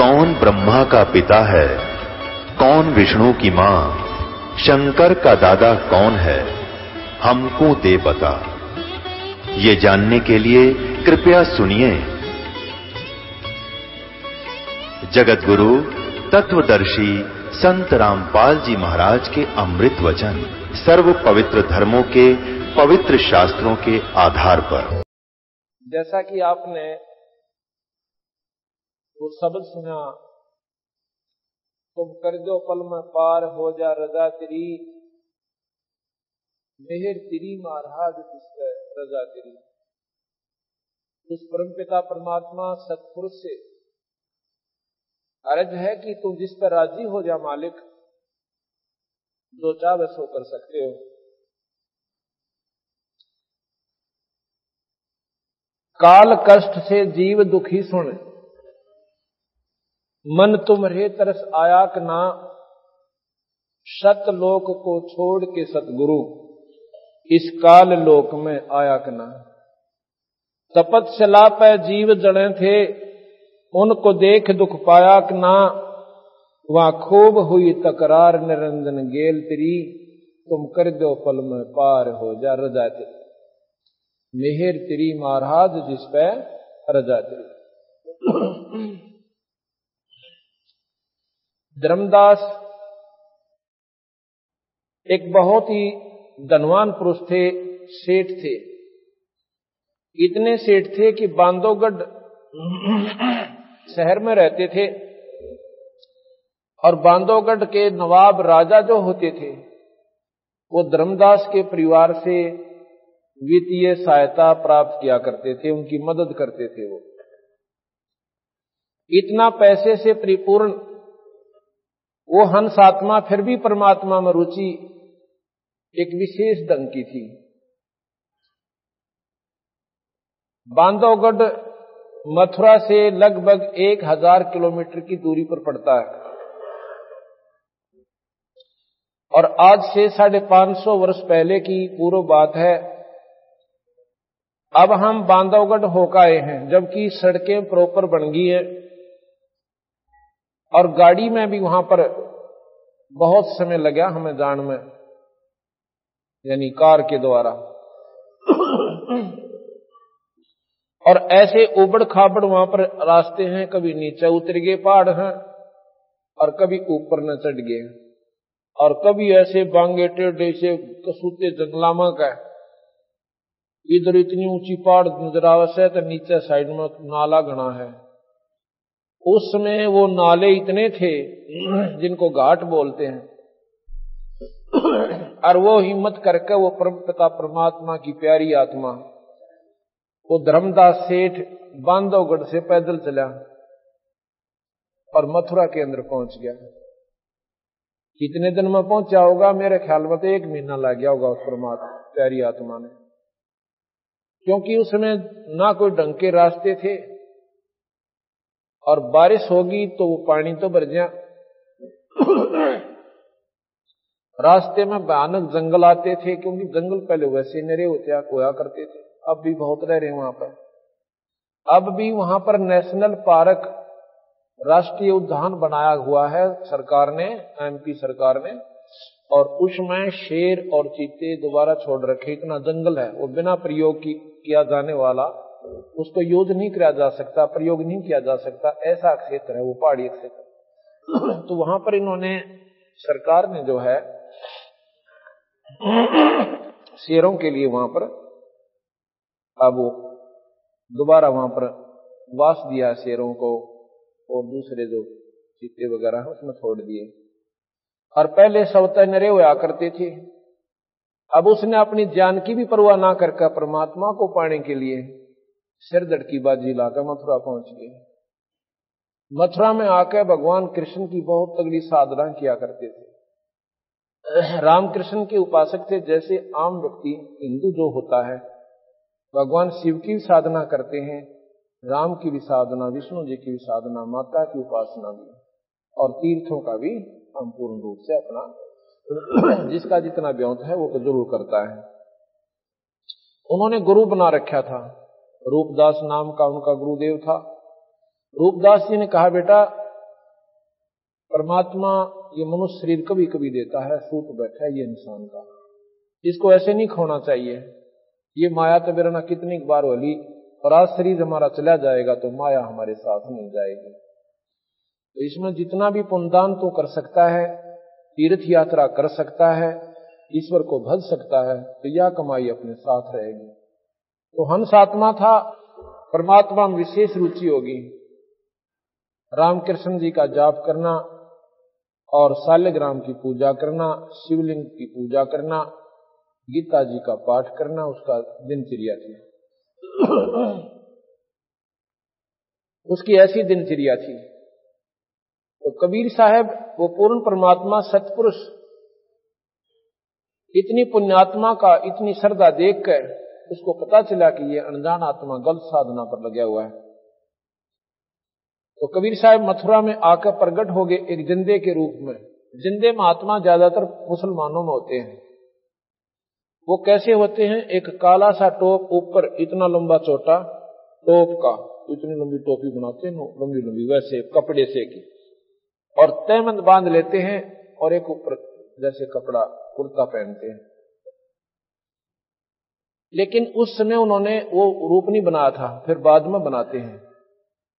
कौन ब्रह्मा का पिता है, कौन विष्णु की मां, शंकर का दादा कौन है, हमको दे बता। ये जानने के लिए कृपया सुनिए। जगतगुरु तत्वदर्शी संत रामपाल जी महाराज के अमृत वचन सर्व पवित्र धर्मों के पवित्र शास्त्रों के आधार पर। जैसा कि आपने वो शब्द सुना, तुम कर दो पल में पार हो जा रजा तेरी, मेहर तेरी महाराज जिसपे रजा तेरी। उस परमपिता परमात्मा सतपुरुष से अर्ज है कि तुम जिस पर राजी हो जा मालिक, जो चाहे सो कर सकते हो। काल कष्ट से जीव दुखी सुन, मन तुम्हारे तरस आया कि ना, सतलोक को छोड़ के सतगुरु इस काल लोक में आया कि ना। तपस्या पे जीव जड़े थे, उनको देख दुख पाया कि ना, वहां खूब हुई तकरार निरंजन गेल तेरी, तुम कर दो पल में पार हो जा रजा तेरी, मेहर तेरी महाराज जिस पे रजा तेरी। धर्मदास एक बहुत ही धनवान पुरुष थे, सेठ थे। इतने सेठ थे कि बांधवगढ़ शहर में रहते थे और बांधवगढ़ के नवाब राजा जो होते थे वो धर्मदास के परिवार से वित्तीय सहायता प्राप्त किया करते थे, उनकी मदद करते थे। वो इतना पैसे से परिपूर्ण वो हंस आत्मा, फिर भी परमात्मा में रुचि एक विशेष ढंग की थी। बांधवगढ़ मथुरा से लगभग 1000 किलोमीटर की दूरी पर पड़ता है और आज से 550 वर्ष पहले की पूर्व बात है। अब हम बांधवगढ़ होकर आए हैं, जबकि सड़कें प्रॉपर बन गई है और गाड़ी में भी वहां पर बहुत समय लगा हमें जान में, यानी कार के द्वारा। और ऐसे उबड़ खाबड़ वहां पर रास्ते हैं, कभी नीचे उतर गए पहाड़ हैं और कभी ऊपर न चढ़ गए, और कभी ऐसे बांगे टेढ़े से कसूते जंगलामा का। इधर इतनी ऊंची पहाड़ नजर आवश्य तो नीचे साइड में नाला घना है। उस समय वो नाले इतने थे जिनको घाट बोलते हैं, और वो हिम्मत करके वो परमपिता परमात्मा की प्यारी आत्मा वो धर्मदास सेठ बांधवगढ़ से पैदल चला और मथुरा के अंदर पहुंच गया। कितने दिन में पहुंचा होगा? मेरे ख्याल में तो 1 महीना लग गया होगा उस परमात्मा प्यारी आत्मा ने, क्योंकि उसमें ना कोई ढंग के रास्ते थे और बारिश होगी तो वो पानी तो भर गया। रास्ते में भयानक जंगल आते थे, क्योंकि जंगल पहले वैसे नरे होया करते थे, अब भी बहुत रह रहे वहां पर। अब भी वहां पर नेशनल पार्क, राष्ट्रीय उद्यान बनाया हुआ है सरकार ने, एमपी सरकार ने, और उसमें शेर और चीते दोबारा छोड़ रखे। इतना जंगल है, वो बिना प्रयोग किया जाने वाला, उसको यूज नहीं किया जा सकता, प्रयोग नहीं किया जा सकता, ऐसा क्षेत्र है वो, पहाड़ी क्षेत्र। तो वहां पर इन्होंने, सरकार ने जो है शेरों के लिए वहां पर अब दोबारा वहां पर वास दिया शेरों को, और दूसरे जो चीते वगैरह है उसमें छोड़ दिए। और पहले सवते नरे हुआ करते थे, अब उसने अपनी जान की भी परवाह ना करके परमात्मा को पाने के लिए सिरदर्द की बाजी लाकर मथुरा पहुंच गए। मथुरा में आकर भगवान कृष्ण की बहुत तगड़ी साधना किया करते थे। रामकृष्ण के उपासक थे, जैसे आम व्यक्ति हिंदू जो होता है भगवान शिव की साधना करते हैं, राम की भी साधना, विष्णु जी की भी साधना, माता की उपासना भी, और तीर्थों का भी हम पूर्ण रूप से अपना जिसका जितना व्योत है वो तो जरूर करता है। उन्होंने गुरु बना रखा था, रूपदास नाम का उनका गुरुदेव था। रूपदास जी ने कहा, बेटा परमात्मा ये मनुष्य शरीर कभी कभी देता है, सूत बैठा है ये इंसान का, इसको ऐसे नहीं खोना चाहिए। ये माया तो मेरा ना कितनी बार होली, और आज शरीर हमारा चला जाएगा तो माया हमारे साथ नहीं जाएगी। तो इसमें जितना भी पुण्यदान तो कर सकता है, तीर्थ यात्रा कर सकता है, ईश्वर को भज सकता है, तो यह कमाई अपने साथ रहेगी। तो हंस आत्मा था, परमात्मा में विशेष रुचि होगी। रामकृष्ण जी का जाप करना और शालिग्राम की पूजा करना, शिवलिंग की पूजा करना, गीता जी का पाठ करना उसका दिनचर्या थी। उसकी ऐसी दिनचर्या थी। तो कबीर साहब वो पूर्ण परमात्मा सतपुरुष, इतनी पुण्यात्मा का इतनी श्रद्धा देखकर उसको पता चला कि ये अनजान आत्मा गलत साधना पर लगा हुआ है। तो कबीर साहब मथुरा में आकर प्रकट हो गए एक जिंदे के रूप में। जिंदे महात्मा ज्यादातर मुसलमानों में होते हैं। वो कैसे होते हैं? एक काला सा टोप, ऊपर इतना लंबा चौटा टोप का, इतनी लंबी टोपी बनाते हैं, लंबी लंबी वैसे कपड़े से की, और तहमंद बांध लेते हैं, और एक ऊपर जैसे कपड़ा कुर्ता पहनते हैं। लेकिन उस समय उन्होंने वो रूप नहीं बनाया था, फिर बाद में बनाते हैं।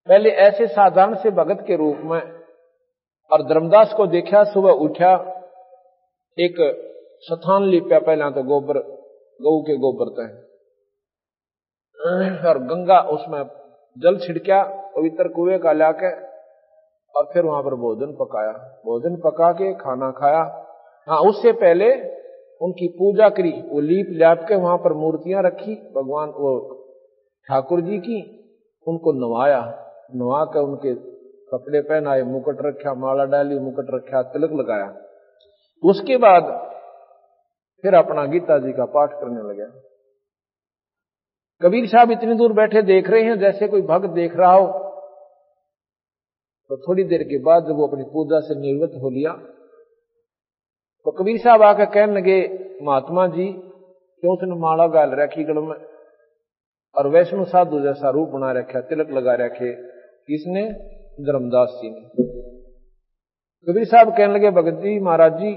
पहले ऐसे साधारण से भगत के रूप में। और धर्मदास को देखा, सुबह उठा, एक स्थान लिपा, पहला तो गोबर, गऊ के गोबर तय, और गंगा उसमें जल छिड़का पवित्र कुएं का लाके, और फिर वहां पर भोजन पकाया, भोजन पका के खाना खाया। हाँ, उससे पहले उनकी पूजा करी, वो लीप ल्याप के वहां पर मूर्तियां रखी भगवान वो ठाकुर जी की, उनको नवाया, नवा कर उनके कपड़े पहनाए, मुकुट रखा, माला डाली, मुकुट रखा, तिलक लगाया। उसके बाद फिर अपना गीता जी का पाठ करने लगा। कबीर साहब इतनी दूर बैठे देख रहे हैं जैसे कोई भक्त देख रहा हो। तो थोड़ी देर के बाद जब वो अपनी पूजा से निवृत्त हो लिया, तो कबीर साहब आकर कहने लगे, महात्मा जी क्यों उसने माला गाल रखी गल में, और वैष्णव साधु जैसा रूप बना रखा, तिलक लगा रखे, इसने धर्मदास जी ने। कबीर साहब कहने लगे, भगत जी महाराज जी,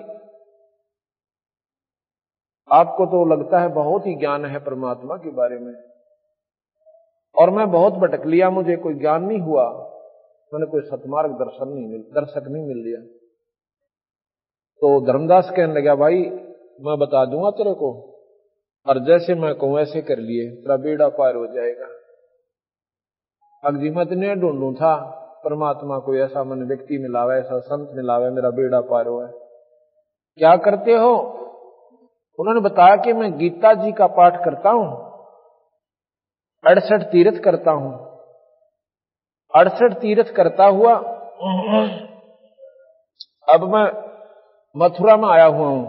आपको तो लगता है बहुत ही ज्ञान है परमात्मा के बारे में, और मैं बहुत भटक लिया, मुझे कोई ज्ञान नहीं हुआ, मैंने कोई सतमार्ग दर्शक नहीं मिल लिया। तो धर्मदास कहने लगा, भाई मैं बता दूंगा तेरे को, और जैसे मैं कहूं ऐसे कर लिए, तेरा बेड़ा पार हो जाएगा। अगजिमत ने ढूंढू था परमात्मा को, ऐसा मन व्यक्ति मिलावे, ऐसा संत मिलावे, मेरा बेड़ा पार हो। क्या करते हो? उन्होंने बताया कि मैं गीता जी का पाठ करता हूं, 68 तीर्थ करता हूं, 68 तीर्थ करता हुआ अब मैं मथुरा में आया हुआ हूं,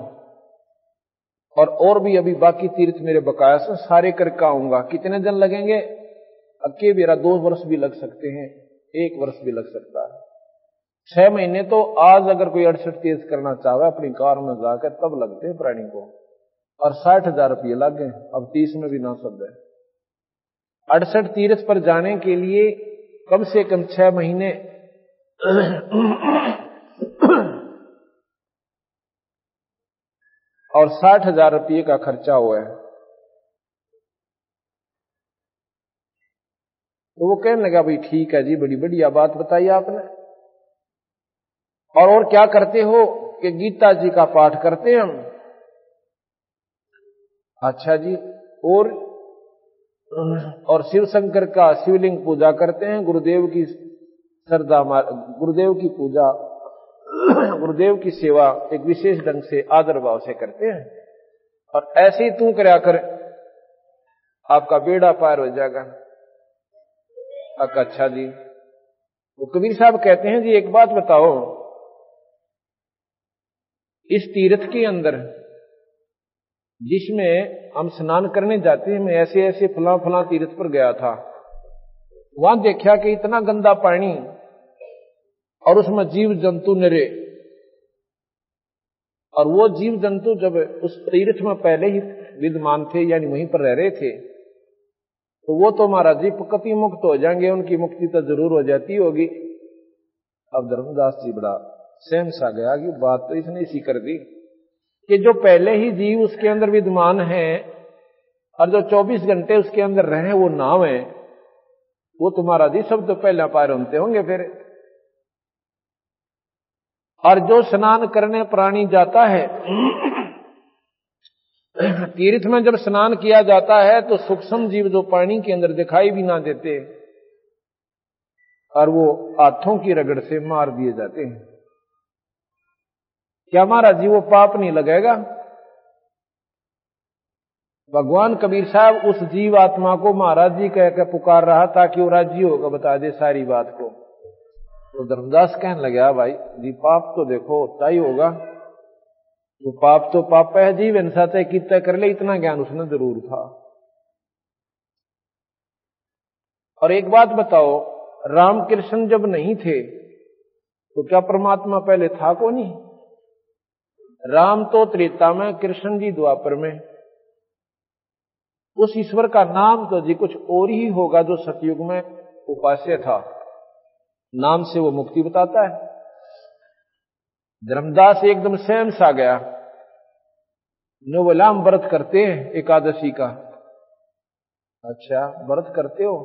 और भी अभी बाकी तीर्थ मेरे बकाया से सारे करके आऊंगा। कितने दिन लगेंगे? अक्के मेरा 2 वर्ष भी लग सकते हैं, 1 वर्ष भी लग सकता है, 6 महीने तो आज अगर कोई 68 तीर्थ करना चाहे अपनी कार में जाकर तब लगते हैं प्राणी को, और 60,000 रुपये लग गए, अब 30 में भी ना सब है। 68 तीर्थ पर जाने के लिए कम से कम 6 महीने और 60,000 रुपये का खर्चा हुआ है। तो वो कहने लगा, भाई ठीक है जी, बड़ी बढ़िया बात बताई आपने, और क्या करते हो? कि गीता जी का पाठ करते हैं हम। अच्छा जी, और शिव शंकर का शिवलिंग पूजा करते हैं, गुरुदेव की श्रद्धा, गुरुदेव की पूजा, गुरुदेव की सेवा एक विशेष ढंग से आदर भाव से करते हैं, और ऐसे ही तू करया कर, आपका बेड़ा पार हो जाएगा। अच्छा जी। वो कबीर साहब कहते हैं, जी एक बात बताओ, इस तीर्थ के अंदर जिसमें हम स्नान करने जाते हैं, मैं ऐसे ऐसे फला तीर्थ पर गया था, वहां देखा कि इतना गंदा पानी, और उसमें जीव जंतु निरे, और वो जीव जंतु जब उस तीर्थ में पहले ही विद्यमान थे, यानी वहीं पर रह रहे थे, तो वो तो महाराज जी कति मुक्त हो जाएंगे, उनकी मुक्ति तो जरूर हो जाती होगी। अब धर्मदास जी बड़ा सहम सा गया कि बात तो इसने इसी कर दी कि जो पहले ही जीव उसके अंदर विद्यमान है और जो 24 घंटे उसके अंदर रहे वो नाव है, वो तुम्हारा जी सब तो पहले पार होते होंगे फिर। और जो स्नान करने प्राणी जाता है, तीर्थ में जब स्नान किया जाता है तो सूक्ष्म जीव जो पानी के अंदर दिखाई भी ना देते और वो हाथों की रगड़ से मार दिए जाते हैं। क्या महाराज जी वो पाप नहीं लगेगा? भगवान कबीर साहब उस जीव आत्मा को महाराज जी कह के पुकार रहा ताकि वो राजी होगा बता दे सारी बात को। तो धर्मदास कहने लगा भाई जी पाप तो देखो होता ही होगा, वो पाप तो पाप है, जीव हिंसा तय कितना कर ले, इतना ज्ञान उसने जरूर था। और एक बात बताओ, रामकृष्ण जब नहीं थे तो क्या परमात्मा पहले था को नहीं? राम तो त्रेता में, कृष्ण जी द्वापर में। उस ईश्वर का नाम तो जी कुछ और ही होगा जो सतयुग में उपास्य था, नाम से वो मुक्ति बताता है। धर्मदास एकदम सहम सा गया, नो बोला हम व्रत करते हैं एकादशी का। अच्छा व्रत करते हो,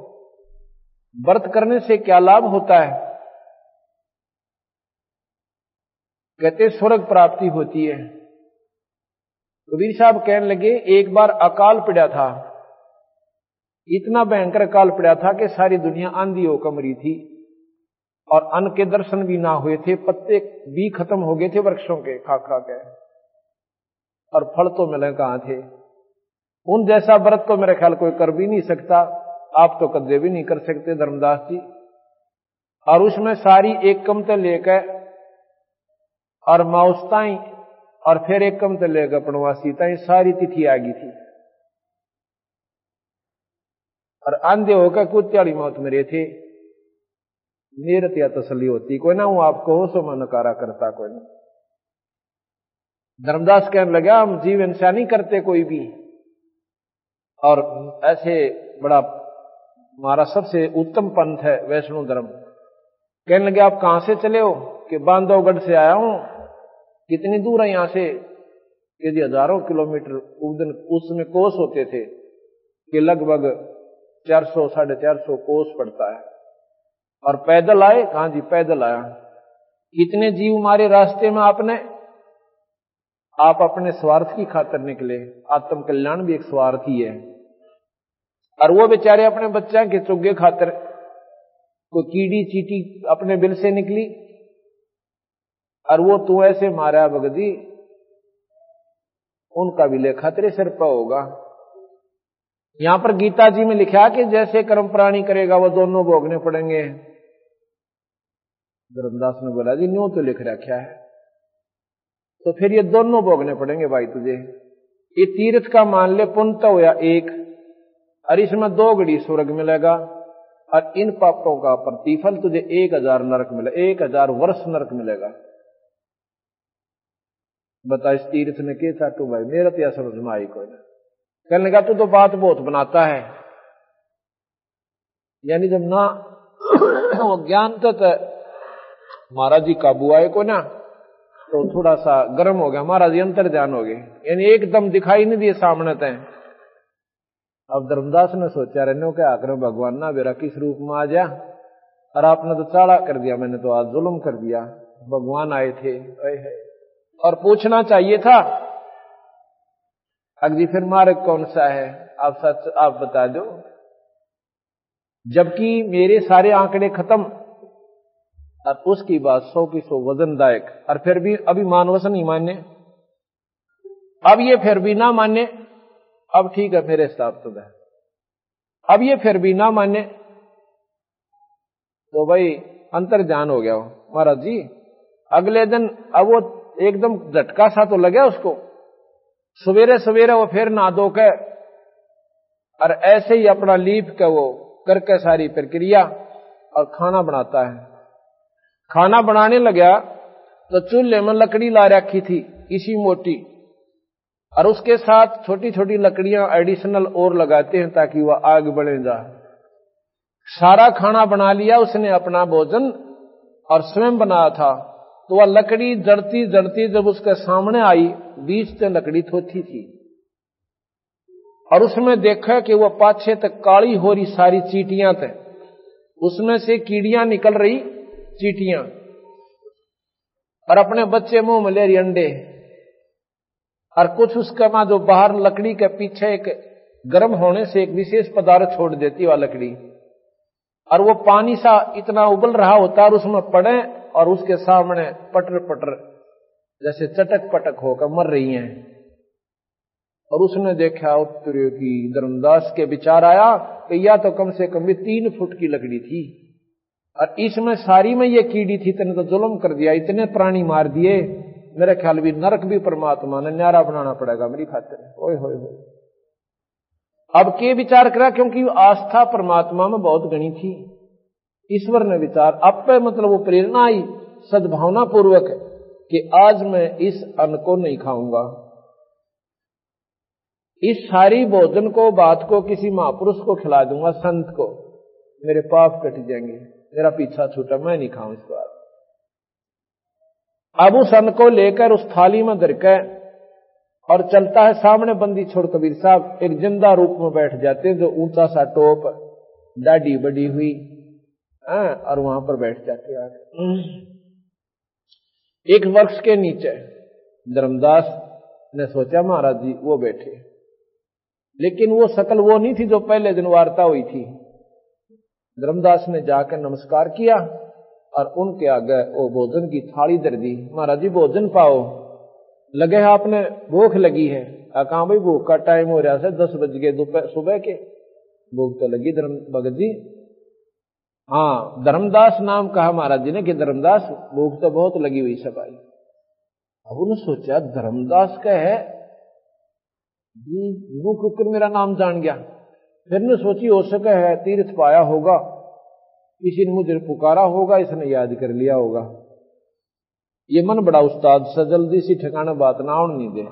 व्रत करने से क्या लाभ होता है? कहते स्वर्ग प्राप्ति होती है। कबीर साहब कहने लगे एक बार अकाल पड़ा था, इतना भयंकर अकाल पड़ा था कि सारी दुनिया आंधी होकर मरी थी और अन्न के दर्शन भी ना हुए थे, पत्ते भी खत्म हो गए थे वृक्षों के खा खा के, और फल तो मिले कहां थे। उन जैसा व्रत तो मेरे ख्याल कोई कर भी नहीं सकता, आप तो कदे भी नहीं कर सकते धर्मदास जी। और उसमें सारी एक कमते लेकर और माउसताई और फिर एक कमते लेकर पणवासी ताई सारी तिथि आ गई थी और आंधे होकर कुछ 40 मौत मरे थे। मेरत या तसली होती कोई ना, हूं आपको हो सो मैं नकारा करता कोई ना। धर्मदास कहने लगा हम जीव हिंसा नहीं करते कोई भी, और ऐसे बड़ा हमारा सबसे उत्तम पंथ है वैष्णो धर्म। कहने लगे आप कहां से चले हो? कि बांधवगढ़ से आया हूं। कितनी दूर है यहां से? कि जी हजारों किलोमीटर। उसमें कोस होते थे कि लगभग 400 450 कोस पड़ता है। और पैदल आए? कहां जी पैदल आया। कितने जीव मारे रास्ते में आपने? आप अपने स्वार्थ की खातिर निकले, आत्म कल्याण भी एक स्वार्थ ही है। और वो बेचारे अपने बच्चा के चुग्गे खातिर, कोई कीड़ी चीटी अपने बिल से निकली और वो तू ऐसे मारा भगदी, उनका भी लेखा तेरे सिर पर होगा। यहां पर गीता जी में लिखा कि जैसे कर्म प्राणी करेगा वो दोनों भोगने पड़ेंगे। धर्मदास ने बोला जी न्यू तो लिख रखा है, तो फिर ये दोनों भोगने पड़ेंगे भाई तुझे। ये तीर्थ का मान ले पुण्य तो होया एक, और इसमें 2 घड़ी स्वर्ग मिलेगा, और इन पापों का प्रतिफल तुझे 1000 नरक मिलेगा, 1000 वर्ष नरक मिलेगा। बता इस तीर्थ ने के चाटू भाई, मेरा तो यह समझ में आई कोई ना। कहने लगा तू तो बात बहुत बनाता है, यानी जब ना वो ज्ञान तो महाराज जी काबू आए को ना, तो थोड़ा सा गर्म हो गया, महाराज जी अंतर ध्यान हो गए, यानी एकदम दिखाई नहीं दिए सामने तय। अब धर्मदास ने सोचा रहने क्या आकर भगवान ना मेरा किस रूप में आ जा, और आपने तो चाड़ा कर दिया, मैंने तो आज जुल्म कर दिया। भगवान आए थे और पूछना चाहिए था अगली फिर मार्ग कौन सा है, आप सच आप बता दो। जबकि मेरे सारे आंकड़े खत्म, और उसकी बात 100 की 100 वजनदायक, और फिर भी अभी मानवसन नहीं माने, अब ये फिर भी ना माने, अब ठीक है मेरे हिसाब तो है, अब ये फिर भी ना माने तो भाई अंतर्जान हो गया हो महाराज जी। अगले दिन अब वो एकदम झटका सा तो लगा उसको, सवेरे सवेरे वो फिर नहा धो के और ऐसे ही अपना लीप के वो करके सारी प्रक्रिया और खाना बनाता है। खाना बनाने लगा तो चूल्हे में लकड़ी ला रखी थी इसी मोटी, और उसके साथ छोटी छोटी लकड़ियां एडिशनल और लगाते हैं ताकि वह आग बढ़े जा। सारा खाना बना लिया उसने, अपना भोजन और स्वयं बनाया था, तो वह लकड़ी जड़ती जड़ती जब उसके सामने आई, बीच से लकड़ी थोथी थी, और उसमें देखा कि वह पाछे तक काली हो रही सारी चीटियां थे, उसमें से कीड़ियां निकल रही, चीटियां, और अपने बच्चे मुंह में ले रही अंडे, और कुछ उसके मां जो बाहर लकड़ी के पीछे एक गर्म होने से एक विशेष पदार्थ छोड़ देती वह लकड़ी, और वो पानी सा इतना उबल रहा होता है और उसमें पड़े और उसके सामने पटर पटर जैसे चटक पटक होकर मर रही हैं। और उसने देखा उत्तरी की धर्मदास के विचार आया कि यह तो कम से कम भी 3 फुट की लकड़ी थी, और इसमें सारी में ये कीड़ी थी, तेने तो जुल्म कर दिया, इतने प्राणी मार दिए, मेरे ख्याल भी नरक भी परमात्मा ने न्यारा बनाना पड़ेगा मेरी खातिर। ओए होए होए। अब के विचार करा, क्योंकि आस्था परमात्मा में बहुत गणी थी, ईश्वर ने विचार अब पे मतलब वो प्रेरणा आई सद्भावना पूर्वक कि आज मैं इस अन्न को नहीं खाऊंगा, इस सारी भोजन को बात को किसी महापुरुष को खिला दूंगा, संत को, मेरे पाप कट जाएंगे, मेरा पीछा छूटा, मैं नहीं खाऊं इस बार। अब उस अन्न को लेकर उस थाली में धरकर और चलता है, सामने बंदी छोड़ कबीर साहब एक जिंदा रूप में बैठ जाते हैं, जो ऊंचा सा टोप, दाढ़ी बड़ी हुई, और वहां पर बैठ जाते हैं एक वृक्ष के नीचे। धर्मदास ने सोचा महाराज जी वो बैठे, लेकिन वो शकल वो नहीं थी जो पहले दिन वार्ता हुई थी। धर्मदास ने जाकर नमस्कार किया और उनके आगे वो भोजन की थाली धर दी। महाराज जी भोजन पाओ, लगे है आपने भूख लगी है। कहाँ भाई भूख का टाइम हो रहा है, 10 बज गए दोपहर सुबह के, भूख तो लगी धर्म भगत जी। हाँ, धर्मदास नाम कहा महाराज जी ने कि धर्मदास भूख तो बहुत लगी हुई सब आई। अब उन्होंने सोचा धर्मदास का है, भूख रुककर मेरा नाम जान गया। फिर ने सोची हो सके है तीर्थ पाया होगा, किसी ने मुझे पुकारा होगा, इसने याद कर लिया होगा। ये मन बड़ा उस्ताद से जल्दी सी ठिकाना बात ना आउन नहीं दे।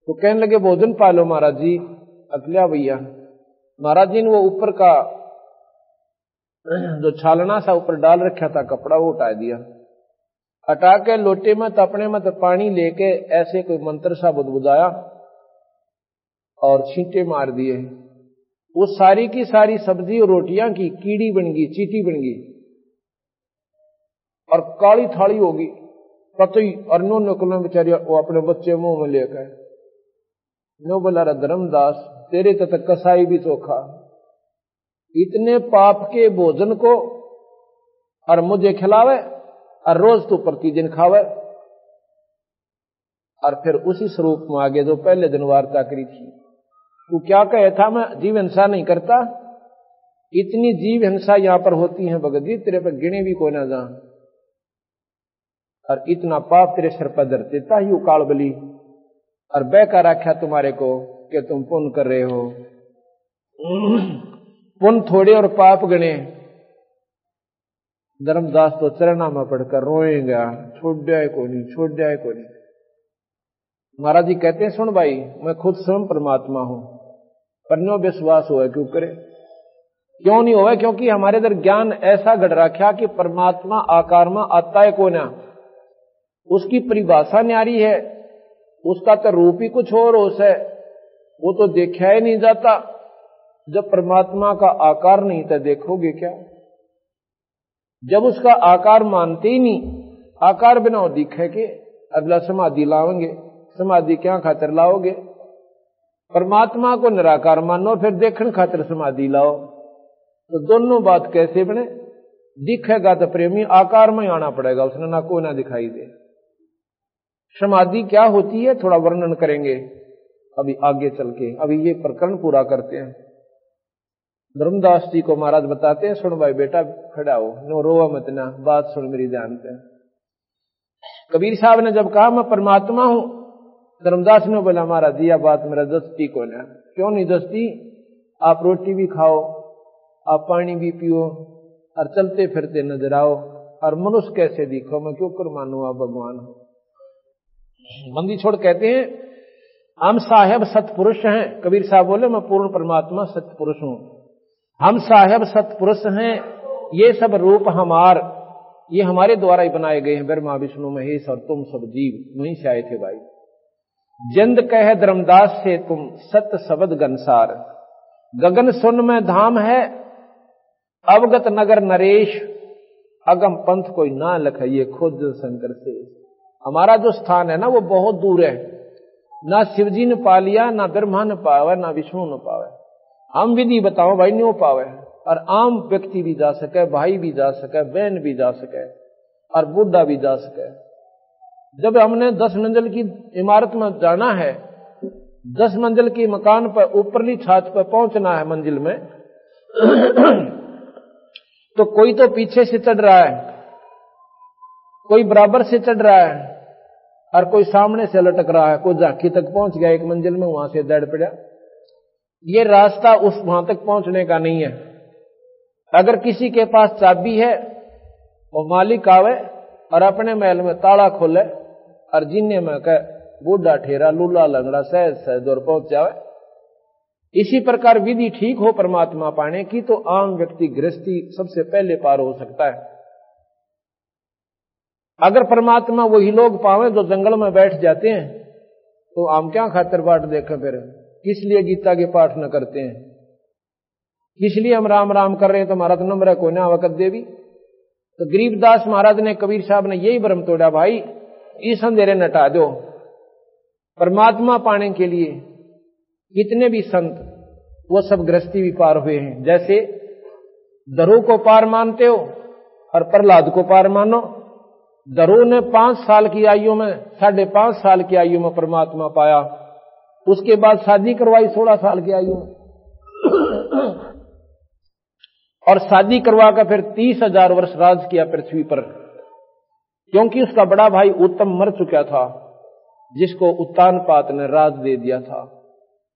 तो कहने लगे भोजन पालो महाराज जी। अकलिया भैया महाराज जी ने वो ऊपर का जो छालना सा ऊपर डाल रखा था कपड़ा वो उठा दिया, हटा के लोटे में तपने में तो पानी लेके ऐसे कोई मंत्र सा बुदबुदाया और छींटे मार दिए। वो सारी की सारी सब्जी और रोटियां की कीड़ी बन गई, चीटी बन गई और काली थाली होगी पतई। और नो निकलो बेचारी वो अपने बच्चे मुंह में लेकर नो बोला रहा धर्मदास तेरे तक कसाई भी चोखा, इतने पाप के भोजन को और मुझे खिलावे और रोज तू प्रतिदिन खावे। और फिर उसी स्वरूप में आगे जो पहले दिन वार्ता करी थी, तू क्या कहे था मैं जीव हिंसा नहीं करता, इतनी जीव हिंसा यहां पर होती है भगत जी तेरे पर गिने भी कोई ना जा, और इतना पाप तेरे सिर पर धर देता ही काल बली, और बेकार आख्या तुम्हारे को कि तुम पुण्य कर रहे हो। पुण्य थोड़े और पाप गणे। धर्मदास तो चरणा में पढ़कर रोएगा, छोड़ जाए को नहीं, छोड़ जाए को नहीं। महाराज जी कहते हैं सुन भाई मैं खुद स्वयं परमात्मा हूं, पर नो विश्वास हुआ क्यों करे, क्यों नहीं हुआ, क्योंकि हमारे इधर ज्ञान ऐसा गढ़ रखा कि परमात्मा आकार में आता है को ना, उसकी परिभाषा न्यारी है, उसका तो रूप ही कुछ और है, वो तो देखा ही नहीं जाता। जब परमात्मा का आकार नहीं तो देखोगे क्या, जब उसका आकार मानते ही नहीं, आकार बिना दिखे के अगला समाधि लाओगे, समाधि क्या खातिर लाओगे, परमात्मा को निराकार मानो फिर देखने खातिर समाधि लाओ, तो दोनों बात कैसे बने, दिखेगा तो प्रेमी आकार में आना पड़ेगा, उसने ना कोई ना दिखाई दे। समाधि क्या होती है थोड़ा वर्णन करेंगे अभी आगे चल के, अभी ये प्रकरण पूरा करते हैं। धर्मदास जी को महाराज बताते हैं सुन भाई बेटा खड़ा हो, नो रोवा मत ना, बात सुन मेरी जानते हैं। कबीर साहब ने जब कहा मैं परमात्मा हूं, धर्मदास ने बोला महाराज यह बात मेरा दस्ती को ना, क्यों नहीं दस्ती, आप रोटी भी खाओ, आप पानी भी पियो और चलते फिरते नजर आओ, और मनुष्य कैसे दिखो, मैं क्यों कर मानू आप भगवान हो। बंदी छोड़ कहते हैं हम साहेब सतपुरुष हैं, कबीर साहब बोले मैं पूर्ण परमात्मा सतपुरुष हूं, हम साहेब सतपुरुष हैं, ये सब रूप ये हमारे द्वारा ही बनाए गए हैं, ब्रह्मा विष्णु महेश और तुम सब जीव वहीं से आए थे भाई। जंद कह धर्मदास से तुम सत्य शब्द गनसार, गगन सुन में धाम है अवगत नगर नरेश, अगम पंथ कोई ना लखइए खुद शंकर से। हमारा जो स्थान है ना वो बहुत दूर है, ना शिवजी ने पा लिया, ना ब्रह्मा ने पावे, ना विष्णु ने पावे। हम विधि बताओ भाई नहीं हो पावे, और आम व्यक्ति भी जा सके, भाई भी जा सके, बहन भी जा सके, और बूढ़ा भी जा सके। जब हमने 10 मंजिल की इमारत में जाना है, 10 मंजिल की मकान पर ऊपरली छत पर पहुंचना है मंजिल में तो कोई तो पीछे से चढ़ रहा है, कोई बराबर से चढ़ रहा है, और कोई सामने से लटक रहा है। कोई झांकी तक पहुंच गया एक मंजिल में, वहां से दौड़ पड़ा। ये रास्ता उस वहां तक पहुंचने का नहीं है। अगर किसी के पास चाबी है वो मालिक आवे और अपने महल में ताला खोले और जीने में कह बूढ़ा ठेरा लूला लंगड़ा सहज सहज और पहुंच जावे। इसी प्रकार विधि ठीक हो परमात्मा पाने की तो आम व्यक्ति गृहस्थी सबसे पहले पार हो सकता है। अगर परमात्मा वही लोग पावे जो जंगल में बैठ जाते हैं तो हम क्या खातिर बाट देखें, फिर किस लिए गीता के पाठ न करते हैं, किस लिए हम राम राम कर रहे हैं। तो हमारा तो नंबर है कोई ना वक़्त देवी। तो गरीबदास महाराज ने, कबीर साहब ने यही भ्रम तोड़ा, भाई इस अंधेरे नटा दो। परमात्मा पाने के लिए कितने भी संत वो सब गृहस्थी भी पार हुए हैं। जैसे दरो को पार मानते हो और प्रहलाद को पार मानो। दरो ने 5 साल की आयु में, 5.5 साल की आयु में परमात्मा पाया, उसके बाद शादी करवाई 16 साल की आयु में और शादी करवा कर फिर 30,000 वर्ष राज किया पृथ्वी पर, क्योंकि उसका बड़ा भाई उत्तम मर चुका था जिसको उत्तानपाद ने राज दे दिया था।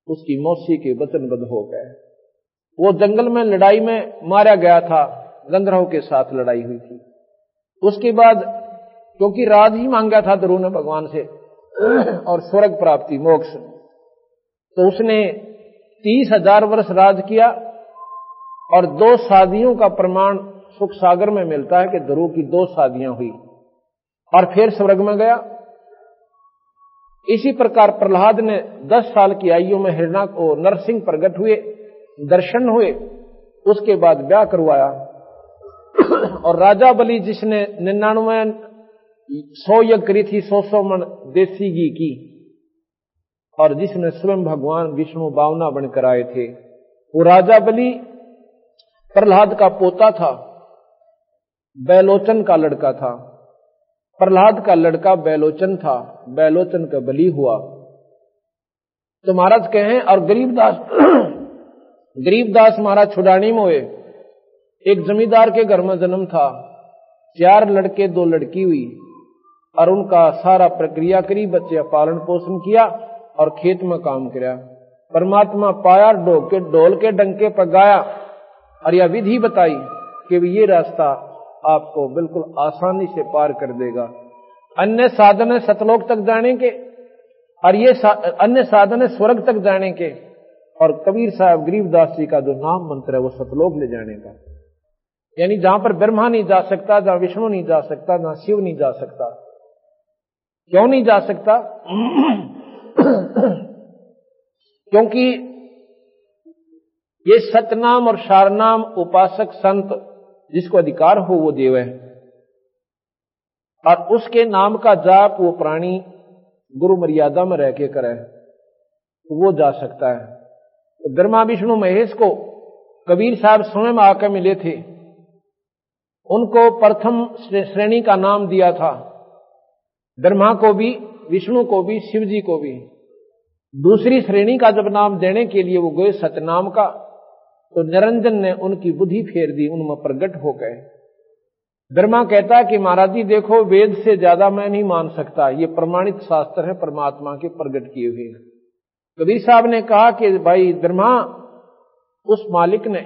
उसकी मौसी के वचनबद्ध हो गए। वो जंगल में लड़ाई में मारा गया था, गंधर्वों के साथ लड़ाई हुई थी। उसके बाद क्योंकि राज ही मांगा था दरू ने भगवान से और स्वर्ग प्राप्ति मोक्ष, तो उसने 30,000 वर्ष राज किया। और 2 शादियों का प्रमाण सुख सागर में मिलता है कि दरू की 2 शादियां हुई और फिर स्वर्ग में गया। इसी प्रकार प्रहलाद ने 10 साल की आयु में हिरण्य को नरसिंह प्रकट हुए, दर्शन हुए, उसके बाद ब्याह करवाया। और राजा बलि जिसने 100 यज्ञ करी थी, 100 मन देसी घी की, और जिसने स्वयं भगवान विष्णु बावना बनकर आए थे, वो राजा बलि प्रहलाद का पोता था, बैलोचन का लड़का था। प्रहलाद का लड़का बैलोचन था, बैलोचन का बलि हुआ। तो महाराज कहें, और गरीबदास महाराज छुड़ानी में हुए। एक जमींदार के घर में जन्म था, 4 लड़के 2 लड़की हुई, और उनका सारा प्रक्रिया करी, बच्चे पालन पोषण किया और खेत में काम किया। परमात्मा पाया, ढोल के डंके पर गाया और यह विधि बताई कि ये रास्ता आपको बिल्कुल आसानी से पार कर देगा। अन्य साधन है सतलोक तक जाने के, और ये अन्य साधन है स्वर्ग तक जाने के। और कबीर साहब गरीबदास जी का जो नाम मंत्र है वो सतलोक ले जाने का, यानी जहां पर ब्रह्मा नहीं जा सकता, जहां विष्णु नहीं जा सकता, जहां शिव नहीं जा सकता। क्यों नहीं जा सकता? क्योंकि ये सतनाम और सारनाम उपासक संत जिसको अधिकार हो वो देव है, और उसके नाम का जाप वो प्राणी गुरु मर्यादा में रह के करे तो वो जा सकता है। तो ब्रह्मा विष्णु महेश को कबीर साहब स्वयं आकर मिले थे, उनको प्रथम श्रेणी का नाम दिया था, ब्रह्मा को भी, विष्णु को भी, शिव जी को भी। दूसरी श्रेणी का जब नाम देने के लिए वो गए सतनाम का, तो निरंजन ने उनकी बुद्धि फेर दी, उनमें प्रगट हो गए। ब्रह्मा कहता है कि महाराज जी देखो, वेद से ज्यादा मैं नहीं मान सकता, ये प्रमाणित शास्त्र है परमात्मा के प्रगट किए हुए। कबीर साहब ने कहा कि भाई ब्रह्मा, उस मालिक ने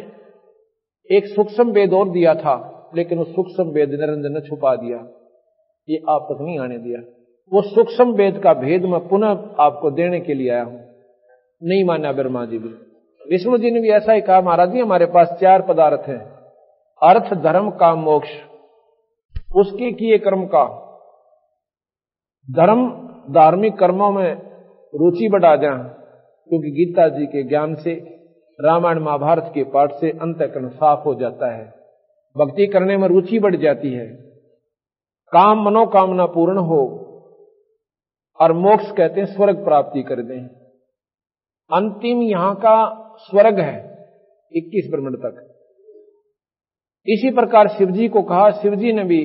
एक सूक्ष्म वेद और दिया था, लेकिन उस सूक्ष्म वेद निरंजन ने छुपा दिया, ये आप तक नहीं आने दिया। वो सूक्ष्म वेद का भेद मैं पुनः आपको देने के लिए आया हूं। नहीं माना ब्रह्मा जी भी। विष्णु जी ने भी ऐसा ही कहा, महाराज जी हमारे पास 4 पदार्थ हैं, अर्थ धर्म का मोक्ष, उसके किए कर्म का, धर्म धार्मिक कर्मों में रुचि बढ़ा दें, क्योंकि गीता जी के ज्ञान से, रामायण महाभारत के पाठ से अंतःकरण साफ हो जाता है, भक्ति करने में रुचि बढ़ जाती है, काम मनोकामना पूर्ण हो, और मोक्ष कहते हैं स्वर्ग प्राप्ति कर दें। अंतिम यहां का स्वर्ग है 21 ब्रह्मांड तक। इसी प्रकार शिवजी को कहा, शिवजी ने भी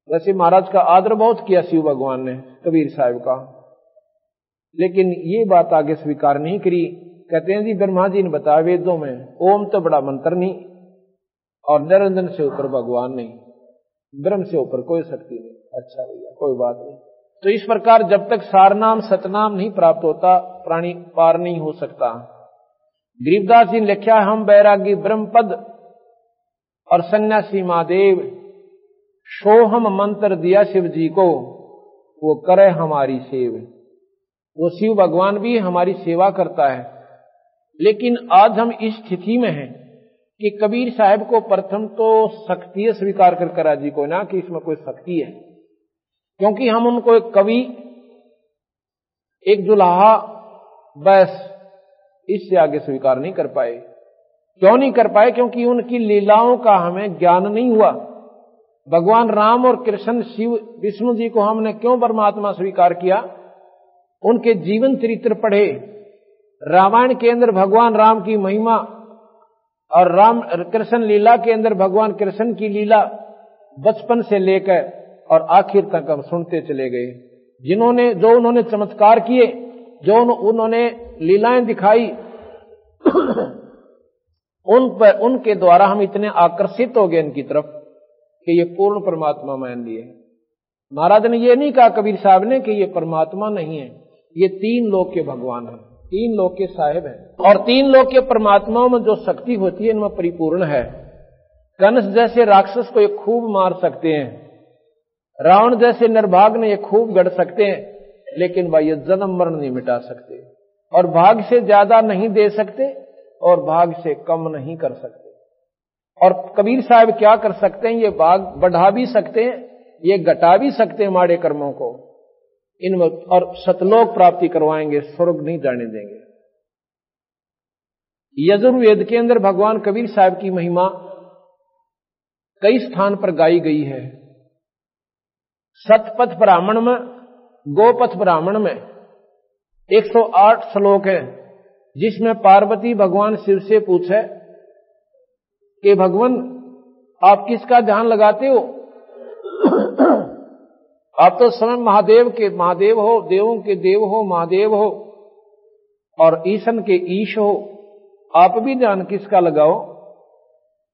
वैसे महाराज का आदर बहुत किया शिव भगवान ने कबीर साहब का, लेकिन ये बात आगे स्वीकार नहीं करी। कहते हैं जी ब्रह्मा जी ने बताया वेदों में, ओम तो बड़ा मंत्र नहीं और निरंजन से ऊपर भगवान नहीं, ब्रह्म से ऊपर कोई शक्ति नहीं। अच्छा भैया कोई बात नहीं। तो इस प्रकार जब तक सारनाम सतनाम नहीं प्राप्त होता, प्राणी पार नहीं हो सकता। गरीबदास जी ने लिखा, हम बैरागी ब्रह्म पद और सन्यासी महादेव, सोहम मंत्र दिया शिव जी को, वो करे हमारी सेव। वो शिव भगवान भी हमारी सेवा करता है। लेकिन आज हम इस स्थिति में हैं कि कबीर साहब को प्रथम तो शक्ति स्वीकार कर करा जी को ना कि इसमें कोई शक्ति है, क्योंकि हम उनको एक कवि, एक दुल्हा, बस इससे आगे स्वीकार नहीं कर पाए। क्यों नहीं कर पाए? क्योंकि उनकी लीलाओं का हमें ज्ञान नहीं हुआ। भगवान राम और कृष्ण शिव विष्णु जी को हमने क्यों परमात्मा स्वीकार किया? उनके जीवन चरित्र पढ़े। रामायण के अंदर भगवान राम की महिमा और राम कृष्ण लीला के अंदर भगवान कृष्ण की लीला बचपन से लेकर और आखिर तक हम सुनते चले गए। जो उन्होंने चमत्कार किए, जो उन्होंने लीलाएं दिखाई, उनके द्वारा हम इतने आकर्षित हो गए इनकी तरफ कि ये पूर्ण परमात्मा मान लिए। महाराज ने ये नहीं कहा कबीर साहब ने कि ये परमात्मा नहीं है, ये तीन लोक के भगवान है, तीन लोक के साहिब हैं। और तीन लोक के परमात्माओं में जो शक्ति होती है इनमें परिपूर्ण है। कंस जैसे राक्षस को ये खूब मार सकते हैं, रावण जैसे निर्भाग ने ये खूब गढ़ सकते हैं, लेकिन भाई ये जन्म मरण नहीं मिटा सकते, और भाग से ज्यादा नहीं दे सकते और भाग से कम नहीं कर सकते। और कबीर साहब क्या कर सकते हैं? ये भाग बढ़ा भी सकते हैं, ये घटा भी सकते हैं माड़े कर्मों को इनमें, और सतलोक प्राप्ति करवाएंगे, स्वर्ग नहीं जाने देंगे। यजुर्वेद के अंदर भगवान कबीर साहब की महिमा कई स्थान पर गाई गई है। सतपथ ब्राह्मण में, गोपथ ब्राह्मण में 108 श्लोक है, जिसमें पार्वती भगवान शिव से पूछे कि भगवान आप किसका ध्यान लगाते हो? आप तो स्वयं महादेव के महादेव हो, देवों के देव हो, महादेव हो, और ईशन के ईश हो, आप भी ध्यान किसका लगाओ?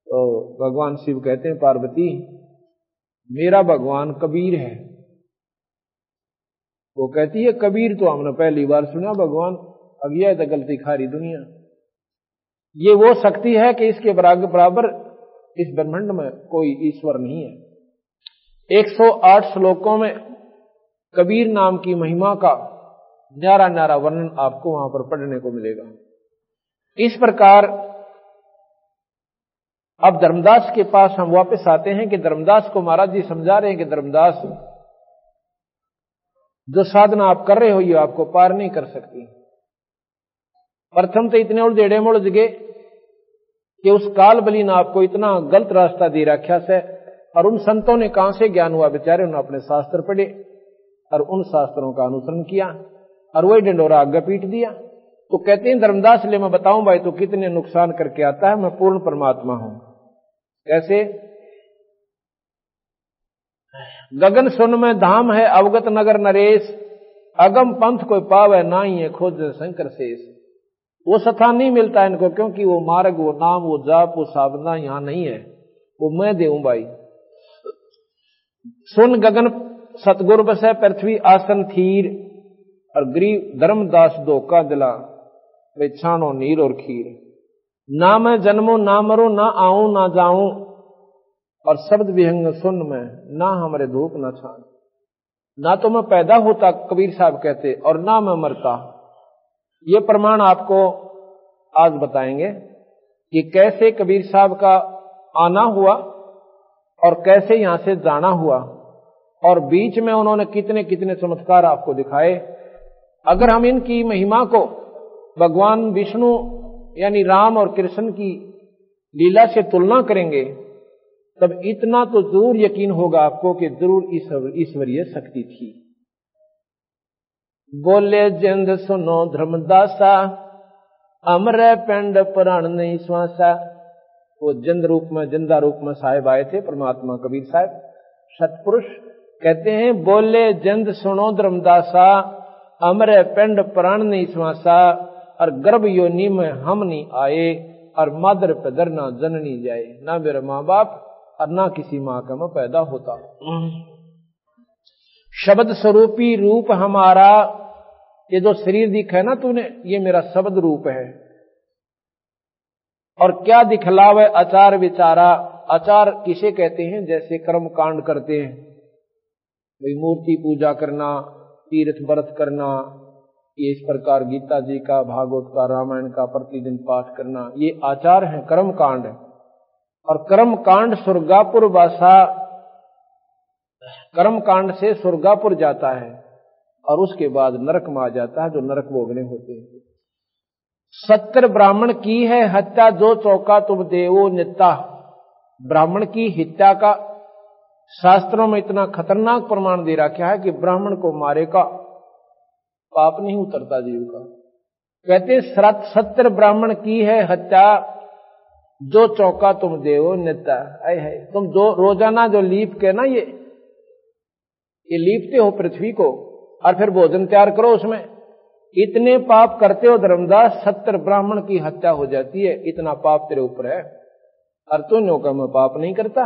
तो भगवान शिव कहते हैं पार्वती मेरा भगवान कबीर है। वो कहती है कबीर तो हमने पहली बार सुना भगवान, अब यह तो गलती खारी दुनिया। ये वो शक्ति है कि इसके बराबर इस ब्रह्मांड में कोई ईश्वर नहीं है। 108 श्लोकों में कबीर नाम की महिमा का न्यारा न्यारा वर्णन आपको वहां पर पढ़ने को मिलेगा। इस प्रकार अब धर्मदास के पास हम वापस आते हैं कि धर्मदास को महाराज जी समझा रहे हैं कि धर्मदास जो साधना आप कर रहे हो ये आपको पार नहीं कर सकती। प्रथम तो इतने उलझेड़े मुलझ गए कि उस काल बली ने आपको इतना गलत रास्ता दे रखा है, और उन संतों ने कहां से ज्ञान हुआ? बेचारे उन्होंने अपने शास्त्र पढ़े और उन शास्त्रों का अनुसरण किया और वही डंडोरा आगे पीट दिया। तो कहते हैं धर्मदास ले मैं बताऊं भाई तो कितने नुकसान करके आता है, मैं पूर्ण परमात्मा हूं। कैसे? गगन सुन में धाम है अवगत नगर नरेश, अगम पंथ कोई पावे नाई है खोज शंकर शेष। वो स्थान नहीं मिलता इनको, क्योंकि वो मार्ग, वो नाम, वो जाप, वो साधना यहां नहीं है। वो मैं देऊं भाई। सुन गगन सतगुर बसे पृथ्वी आसन थीर, और गरीब धर्मदास धोखा दिला वे छानो नीर और खीर। ना मैं जन्मो ना मरो, ना आऊं ना जाऊं, और शब्द विहंग सुन में ना हमारे धूप ना छान। ना तो मैं पैदा होता, कबीर साहब कहते, और ना मैं मरता। ये प्रमाण आपको आज बताएंगे कि कैसे कबीर साहब का आना हुआ और कैसे यहां से जाना हुआ, और बीच में उन्होंने कितने कितने चमत्कार आपको दिखाए। अगर हम इनकी महिमा को भगवान विष्णु यानी राम और कृष्ण की लीला से तुलना करेंगे तब इतना तो जरूर यकीन होगा आपको कि जरूर ईश्वरीय शक्ति थी। बोले जिंद सुनो धर्मदासा, अमर पिंड प्राण नहीं श्वासा। वो जिंद रूप में, जिंदा रूप में साहिब आए थे परमात्मा कबीर साहब सतपुरुष। कहते हैं बोले जिंद सुनो धर्मदासा, अमर पिंड प्राण नहीं श्वासा। और गर्भ योनि में हम नहीं आए, और मादर पैदर ना जननी जाए। ना मेरे माँ बाप और ना किसी माँ का मैं पैदा होता। शब्द स्वरूपी रूप हमारा, ये जो शरीर दिखा है ना तूने, ये मेरा शब्द रूप है। और क्या दिखलावे आचार विचारा। आचार किसे कहते हैं? जैसे कर्म कांड करते हैं, भाई मूर्ति पूजा करना, तीर्थ व्रत करना, ये इस प्रकार गीता जी का, भागवत का, रामायण का प्रतिदिन पाठ करना, ये आचार है, कर्म कांड है। और कर्म कांड स्वर्गापुर वासा, कर्म कांड से स्वर्गापुर जाता है और उसके बाद नरक में आ जाता है, जो नरक भोगने होते हैं। 70 ब्राह्मण की है हत्या, जो चौका तुम देवो नित्ता। ब्राह्मण की हत्या का शास्त्रों में इतना खतरनाक प्रमाण दे रखा है कि ब्राह्मण को मारे का पाप नहीं उतरता जीव का। कहते 70 ब्राह्मण की है हत्या, जो चौका तुम देवो नित्ता। है तुम जो रोजाना जो लीप के ना ये लीपते हो पृथ्वी को और फिर भोजन तैयार करो उसमें, इतने पाप करते हो धर्मदास, 70 ब्राह्मण की हत्या हो जाती है, इतना पाप तेरे ऊपर है। और तू नो का मैं पाप नहीं करता।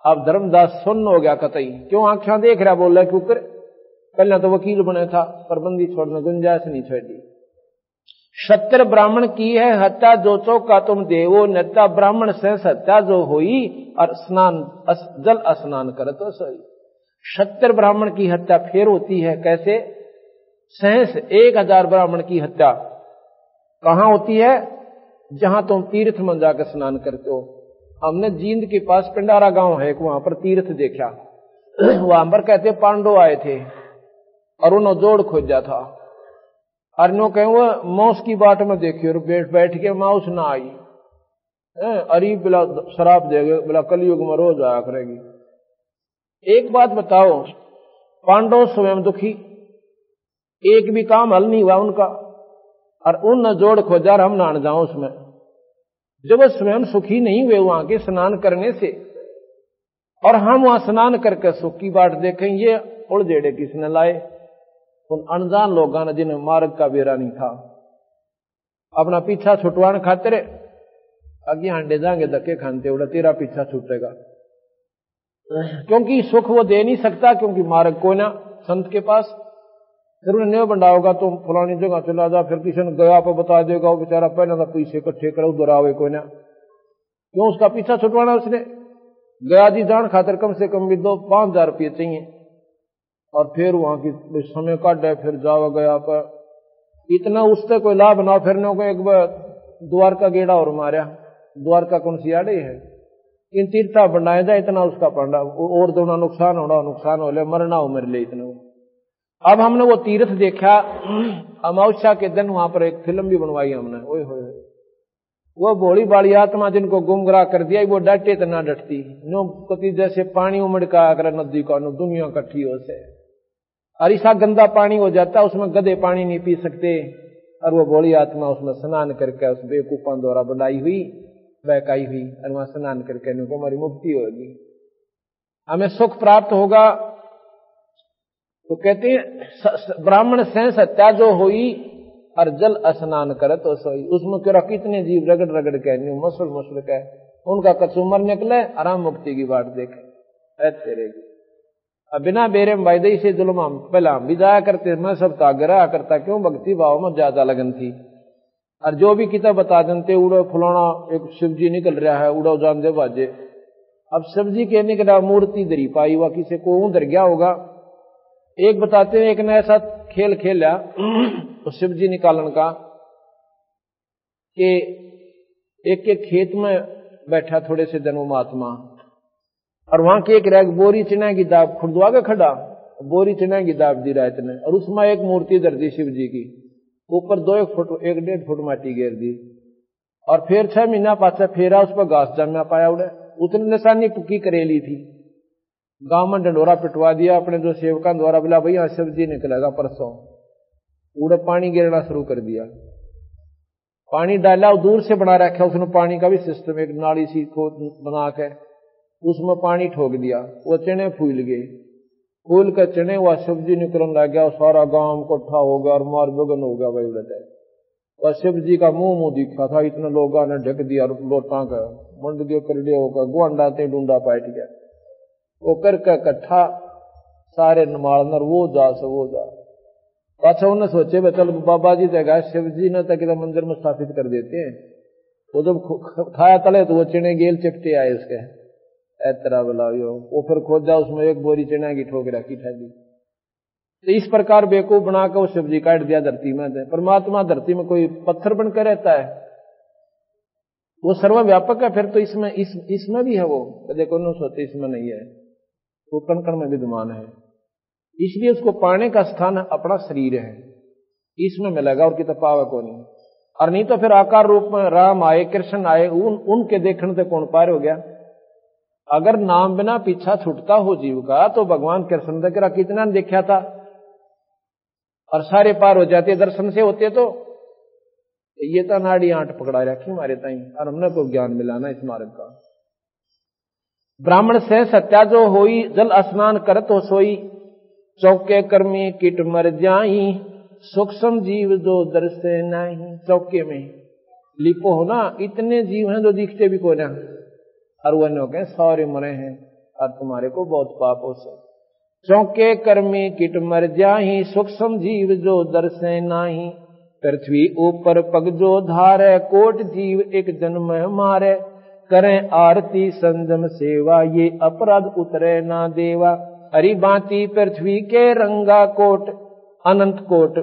अब धर्मदास सुन्न हो गया कतई, क्यों आंखियां देख रहा, बोल रहा क्यों कर। पहले तो वकील बने था, पर बंदी छोड़ने गुंजाइश नहीं छोड़ी। 70 ब्राह्मण की है हत्या, जो चौका तुम देवो नित्ता। ब्राह्मण से हत्या जो हुई और स्नान जल स्नान कर तो सही। 70 ब्राह्मण की हत्या फिर होती है कैसे? सहस 1000 ब्राह्मण की हत्या कहां होती है? जहां तुम तीर्थ में जाकर स्नान करते हो। हमने जींद के पास पिंडारा गांव है, वहां पर तीर्थ देखा। वहां पर कहते पांडव आए थे और उन्होंने जोड़ खोजा था, और नो कहे वो मौस की बाट में देखी और बैठ के माउस ना आई। अरे बिला शराब देगा, बिला कलयुग में रोज आया करेगी। एक बात बताओ, पांडव स्वयं दुखी, एक भी काम हल नहीं हुआ उनका, और उन जोड़ खोजा हम नान जाओ उसमें। जब वो स्वयं सुखी नहीं हुए वहां के स्नान करने से, और हम वहां स्नान करके सुख की बाट देखें, ये उड़जेड़े किसने लाए? उन अनजान लोगों ने जिन्हें मार्ग का बेरा नहीं था। अपना पीछा छुटवाने खातिर आगे हांडे जाएंगे, धक्के खानते उड़ा तेरा पीछा छूटेगा। क्योंकि सुख वो दे नहीं सकता, क्योंकि मार्ग को ना संत के पास। फिर उन्हें नहीं बंडा होगा, तुम फलानी जगह चला जा, फिर किसी ने गया पर बता देगा, वो बेचारा पहले तो पैसे इकट्ठे करे उधर आवे कोई ना। क्यों उसका पीछा छुटवाना? उसने गया जी जान खातिर कम से कम भी 5,000 रुपये चाहिए, और फिर वहां की समय काट है, फिर जाओ गया पर इतना उससे कोई लाभ ना। फिर को एक बार द्वारका गेड़ा और मारा, द्वारका कौन सी आड़े है, इन तीर्था बनाया जाए इतना उसका पंडा, और दोनों नुकसान हो ले, मरना हो मेरे लिए इतना। अब हमने वो तीर्थ देखा, अमावस्या के दिन वहां पर एक फिल्म भी बनवाई हमने। ओए होए, वो भोली बाली आत्मा जिनको गुमराह कर दिया, वो डटे तो ना डटती नो कति, जैसे पानी उमड़ का अगर नदी का नो दुनिया इकट्ठी हो से, और ऐसा गंदा पानी हो जाता, उसमें गधे पानी नहीं पी सकते। और वो भोली आत्मा उसमें स्नान करके उस बेवकूफों द्वारा बनाई हुई बहकाई हुई, और वहां स्नान करके इनको हमारी मुक्ति होगी, हमें सुख प्राप्त होगा। तो कहते हैं ब्राह्मण से हत्या जो हुई और जल स्नान करे तो सोई। उसमें क्या कितने जीव रगड़ रगड़ के मसल मसल के उनका कचूमर निकले, आराम मुक्ति की बात देखे तेरेगी। अब बिना बेरे में वायदे से जुल्म हम पहला हम भी जाया करते, मैं सब तागरा करता, क्यों भक्ति भाव में ज्यादा लगन थी। और जो भी किताब बता देते उड़ो फलाना एक शिवजी निकल रहा है, उड़ो जान दे बाजे। अब शिवजी के निकला मूर्ति दरी पाई हुआ, किसी को उधर गया होगा। एक बताते हैं एक ने ऐसा खेल खेला तो शिवजी निकालन का कि एक खेत में बैठा थोड़े से दिन वो महात्मा, और वहां की एक रैग बोरी चना की दाब खुर्दवा के खड़ा, बोरी चना की दाब दी रात ने, और उसमें एक मूर्ति धर दी शिव जी की, ऊपर 1 फुट 1.5 फुट माटी घेर दी, और फिर 6 महीना पाछा फेरा, उस पर घास जमा पाया उड़े, उतनी निशानी पुकी करेली थी। गांव में डंडोरा पिटवा दिया अपने जो सेवकों द्वारा, बोला भैया शिव जी निकलेगा परसों, उड़े पानी गिरना शुरू कर दिया। पानी डाला, दूर से बना रखा उसने पानी का भी सिस्टम, एक नाली सी को बना के उसमें पानी ठोक दिया, वो चने फूल गए, फूल के चने हुआ शिव जी निकलने लग गया, सारा गांव इकट्ठा हो गया और मार बगन हो गया भाई उड़े। और शिव जी का मुंह दिखा था, इतने लोगों ने ढक दिया लोटा का, मंड दियो कर लिया होगा, गुआंडा ते डूंडा पाट गया, वो करके इकट्ठा सारे नमालनर वो जा से वो जा। अच्छा उन्हें सोचे भाई चल बाबा जी जगह शिव जी ने तक मंदिर में स्थापित कर देते हैं। वो जब खाया तले तो वो चने गेल चिपटे आए उसके, ऐतरा बुलाओ, वो फिर खोजा, उसमें एक बोरी चना की ठोक रखी ठहरी। तो इस प्रकार बेवकूफ बनाकर वो शिव जी काट दिया धरती में। परमात्मा धरती में कोई पत्थर बनकर रहता है, वो सर्वव्यापक है। फिर तो इसमें भी है वो, देखो न सोते इसमें नहीं है, वो कण कण में विद्यमान है, इसलिए उसको पाने का स्थान अपना शरीर है, इसमें मिलेगा और कितना पावे को नहीं। और नहीं तो फिर आकार रूप में राम आए कृष्ण आए, उनके देखने से कौन पार हो गया। अगर नाम बिना पीछा छूटता हो जीव का, तो भगवान कृष्ण देख रहा कितना देखा था, और सारे पार हो जाते दर्शन से होते। तो ये तो नाड़ी आंट पकड़ा रखी हमारे ताई, और हमने को ज्ञान मिलाना इस मार्ग का। ब्राह्मण से सत्या जो होई, जल स्नान करत हो सोई, चौके कर्मी किट मर जाई, सूक्ष्म जीव जो दर्शे नहीं। चौके में लिपो हो ना, इतने जीव हैं जो दिखते भी को ना, और वह नो के सारे मरे हैं, और तुम्हारे को बहुत पाप हो से। चौके कर्मी किट मर जाही, सूक्ष्म जीव जो दर्शे नाही। पृथ्वी ऊपर पग जो धारे, कोट जीव एक जन्म मारे। करें आरती संजम सेवा, ये अपराध उतरे ना देवा। हरि बाती पृथ्वी के रंगा, कोट अनंत कोट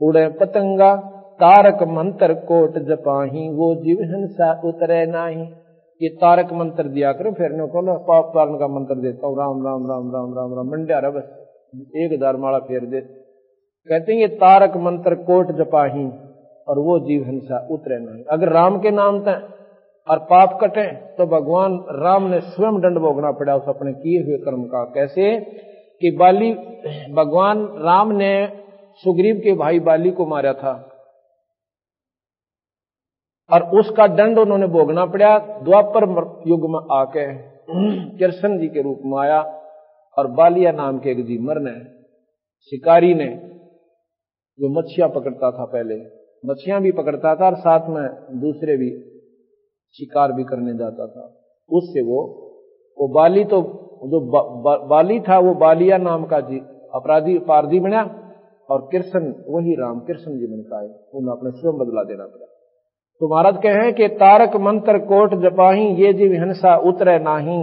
उड़े पतंगा। तारक मंत्र कोट जपाही, वो जीव हिंसा उतरे नाही। ये तारक मंत्र दिया करो, फिर नो को पाप तारण का मंत्र देता हूँ, राम राम राम राम राम राम, मंड्या रहा बस 1000 माला फेर दे। कहते हैं ये तारक मंत्र कोट जपाही, और वो जीव हिंसा उतरे नहीं। अगर राम के नाम तय और पाप कटे, तो भगवान राम ने स्वयं दंड भोगना पड़ा उस अपने किए हुए कर्म का। कैसे कि भगवान राम ने सुग्रीव के भाई बाली को मारा था, और उसका दंड उन्होंने भोगना पड़ा। द्वापर युग में आके कृष्ण जी के रूप में आया, और बालिया नाम के एक जीव मरने शिकारी ने, जो मच्छियां पकड़ता था, पहले मच्छियां भी पकड़ता था और साथ में दूसरे भी शिकार भी करने जाता था, उससे वो बाली, तो जो बाली था वो बालिया नाम का जी अपराधी पारधी बना, और कृष्ण वही राम कृष्ण जी बन पाए, उन्हें अपने स्वयं बदला देना पड़ा। तो महाराज कहे कि तारक मंत्र कोट जपाही, ये जीव हिंसा उतरे नाही।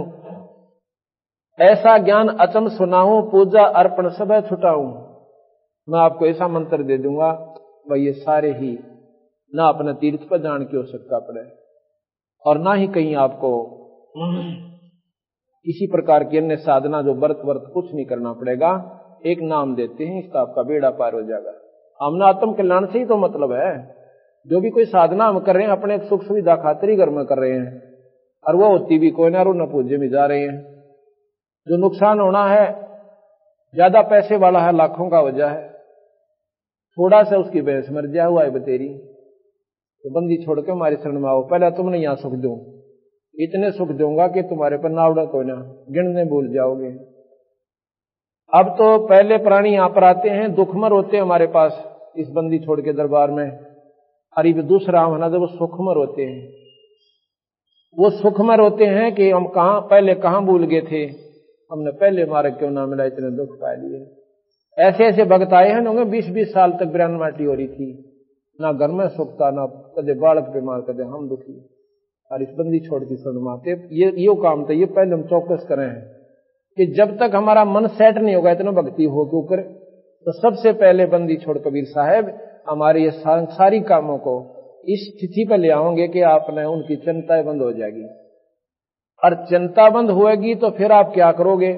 ऐसा ज्ञान अचम सुनाऊं, पूजा अर्पण सब छुटाऊं। मैं आपको ऐसा मंत्र दे दूंगा भाई, ये सारे ही ना अपने तीर्थ पर जान की आवश्यकता पड़े, और ना ही कहीं आपको किसी प्रकार की अन्य साधना जो व्रत कुछ नहीं करना पड़ेगा। एक नाम देते हैं, इसका आपका बेड़ा पार हो जाएगा। हमने आत्म कल्याण से ही तो मतलब है। जो भी कोई साधना हम कर रहे हैं, अपने सुख सुविधा खातिर ही घर में कर रहे हैं, और वो होती भी कोई ना, और न पूज्य में जा रहे हैं। जो नुकसान होना है, ज्यादा पैसे वाला है, लाखों का वजह है, थोड़ा सा उसकी भैंस मर जाए हुआ है बतेरी, तो बंदी छोड़ के हमारे शरण में आओ, पहले तुमने यहां सुख दो, इतने सुख दूंगा कि तुम्हारे पर नावड़ा को ना गिनने भूल जाओगे। अब तो पहले प्राणी यहां पर आते हैं, दुखमर होते हैं हमारे पास इस बंदी छोड़ के दरबार में, अरे दूसरा होना जब वो सुखमर होते हैं, वो सुखमर होते हैं कि हम पहले कहां भूल गए थे, हमने पहले मार्ग क्यों ना मिला, इतने दुख पा लिए। ऐसे ऐसे भक्त आए हैं, उन्होंने 20-20 साल तक ब्रह्म माटी हो रही थी, ना घर में सुख था, ना कदे बालक बीमार, कदे हम दुखी, और इस बंदी छोड़ की शर्माते। ये काम था, ये पहले हम चौकस करें हैं कि जब तक हमारा मन सेट नहीं होगा इतना भक्ति हो के ऊपर, तो सबसे पहले बंदी छोड़ कबीर साहब हमारे ये सांसारिक कामों को इस स्थिति पर ले आओगे कि आपने उनकी चिंताएं बंद हो जाएगी। और चिंता बंद होएगी तो फिर आप क्या करोगे?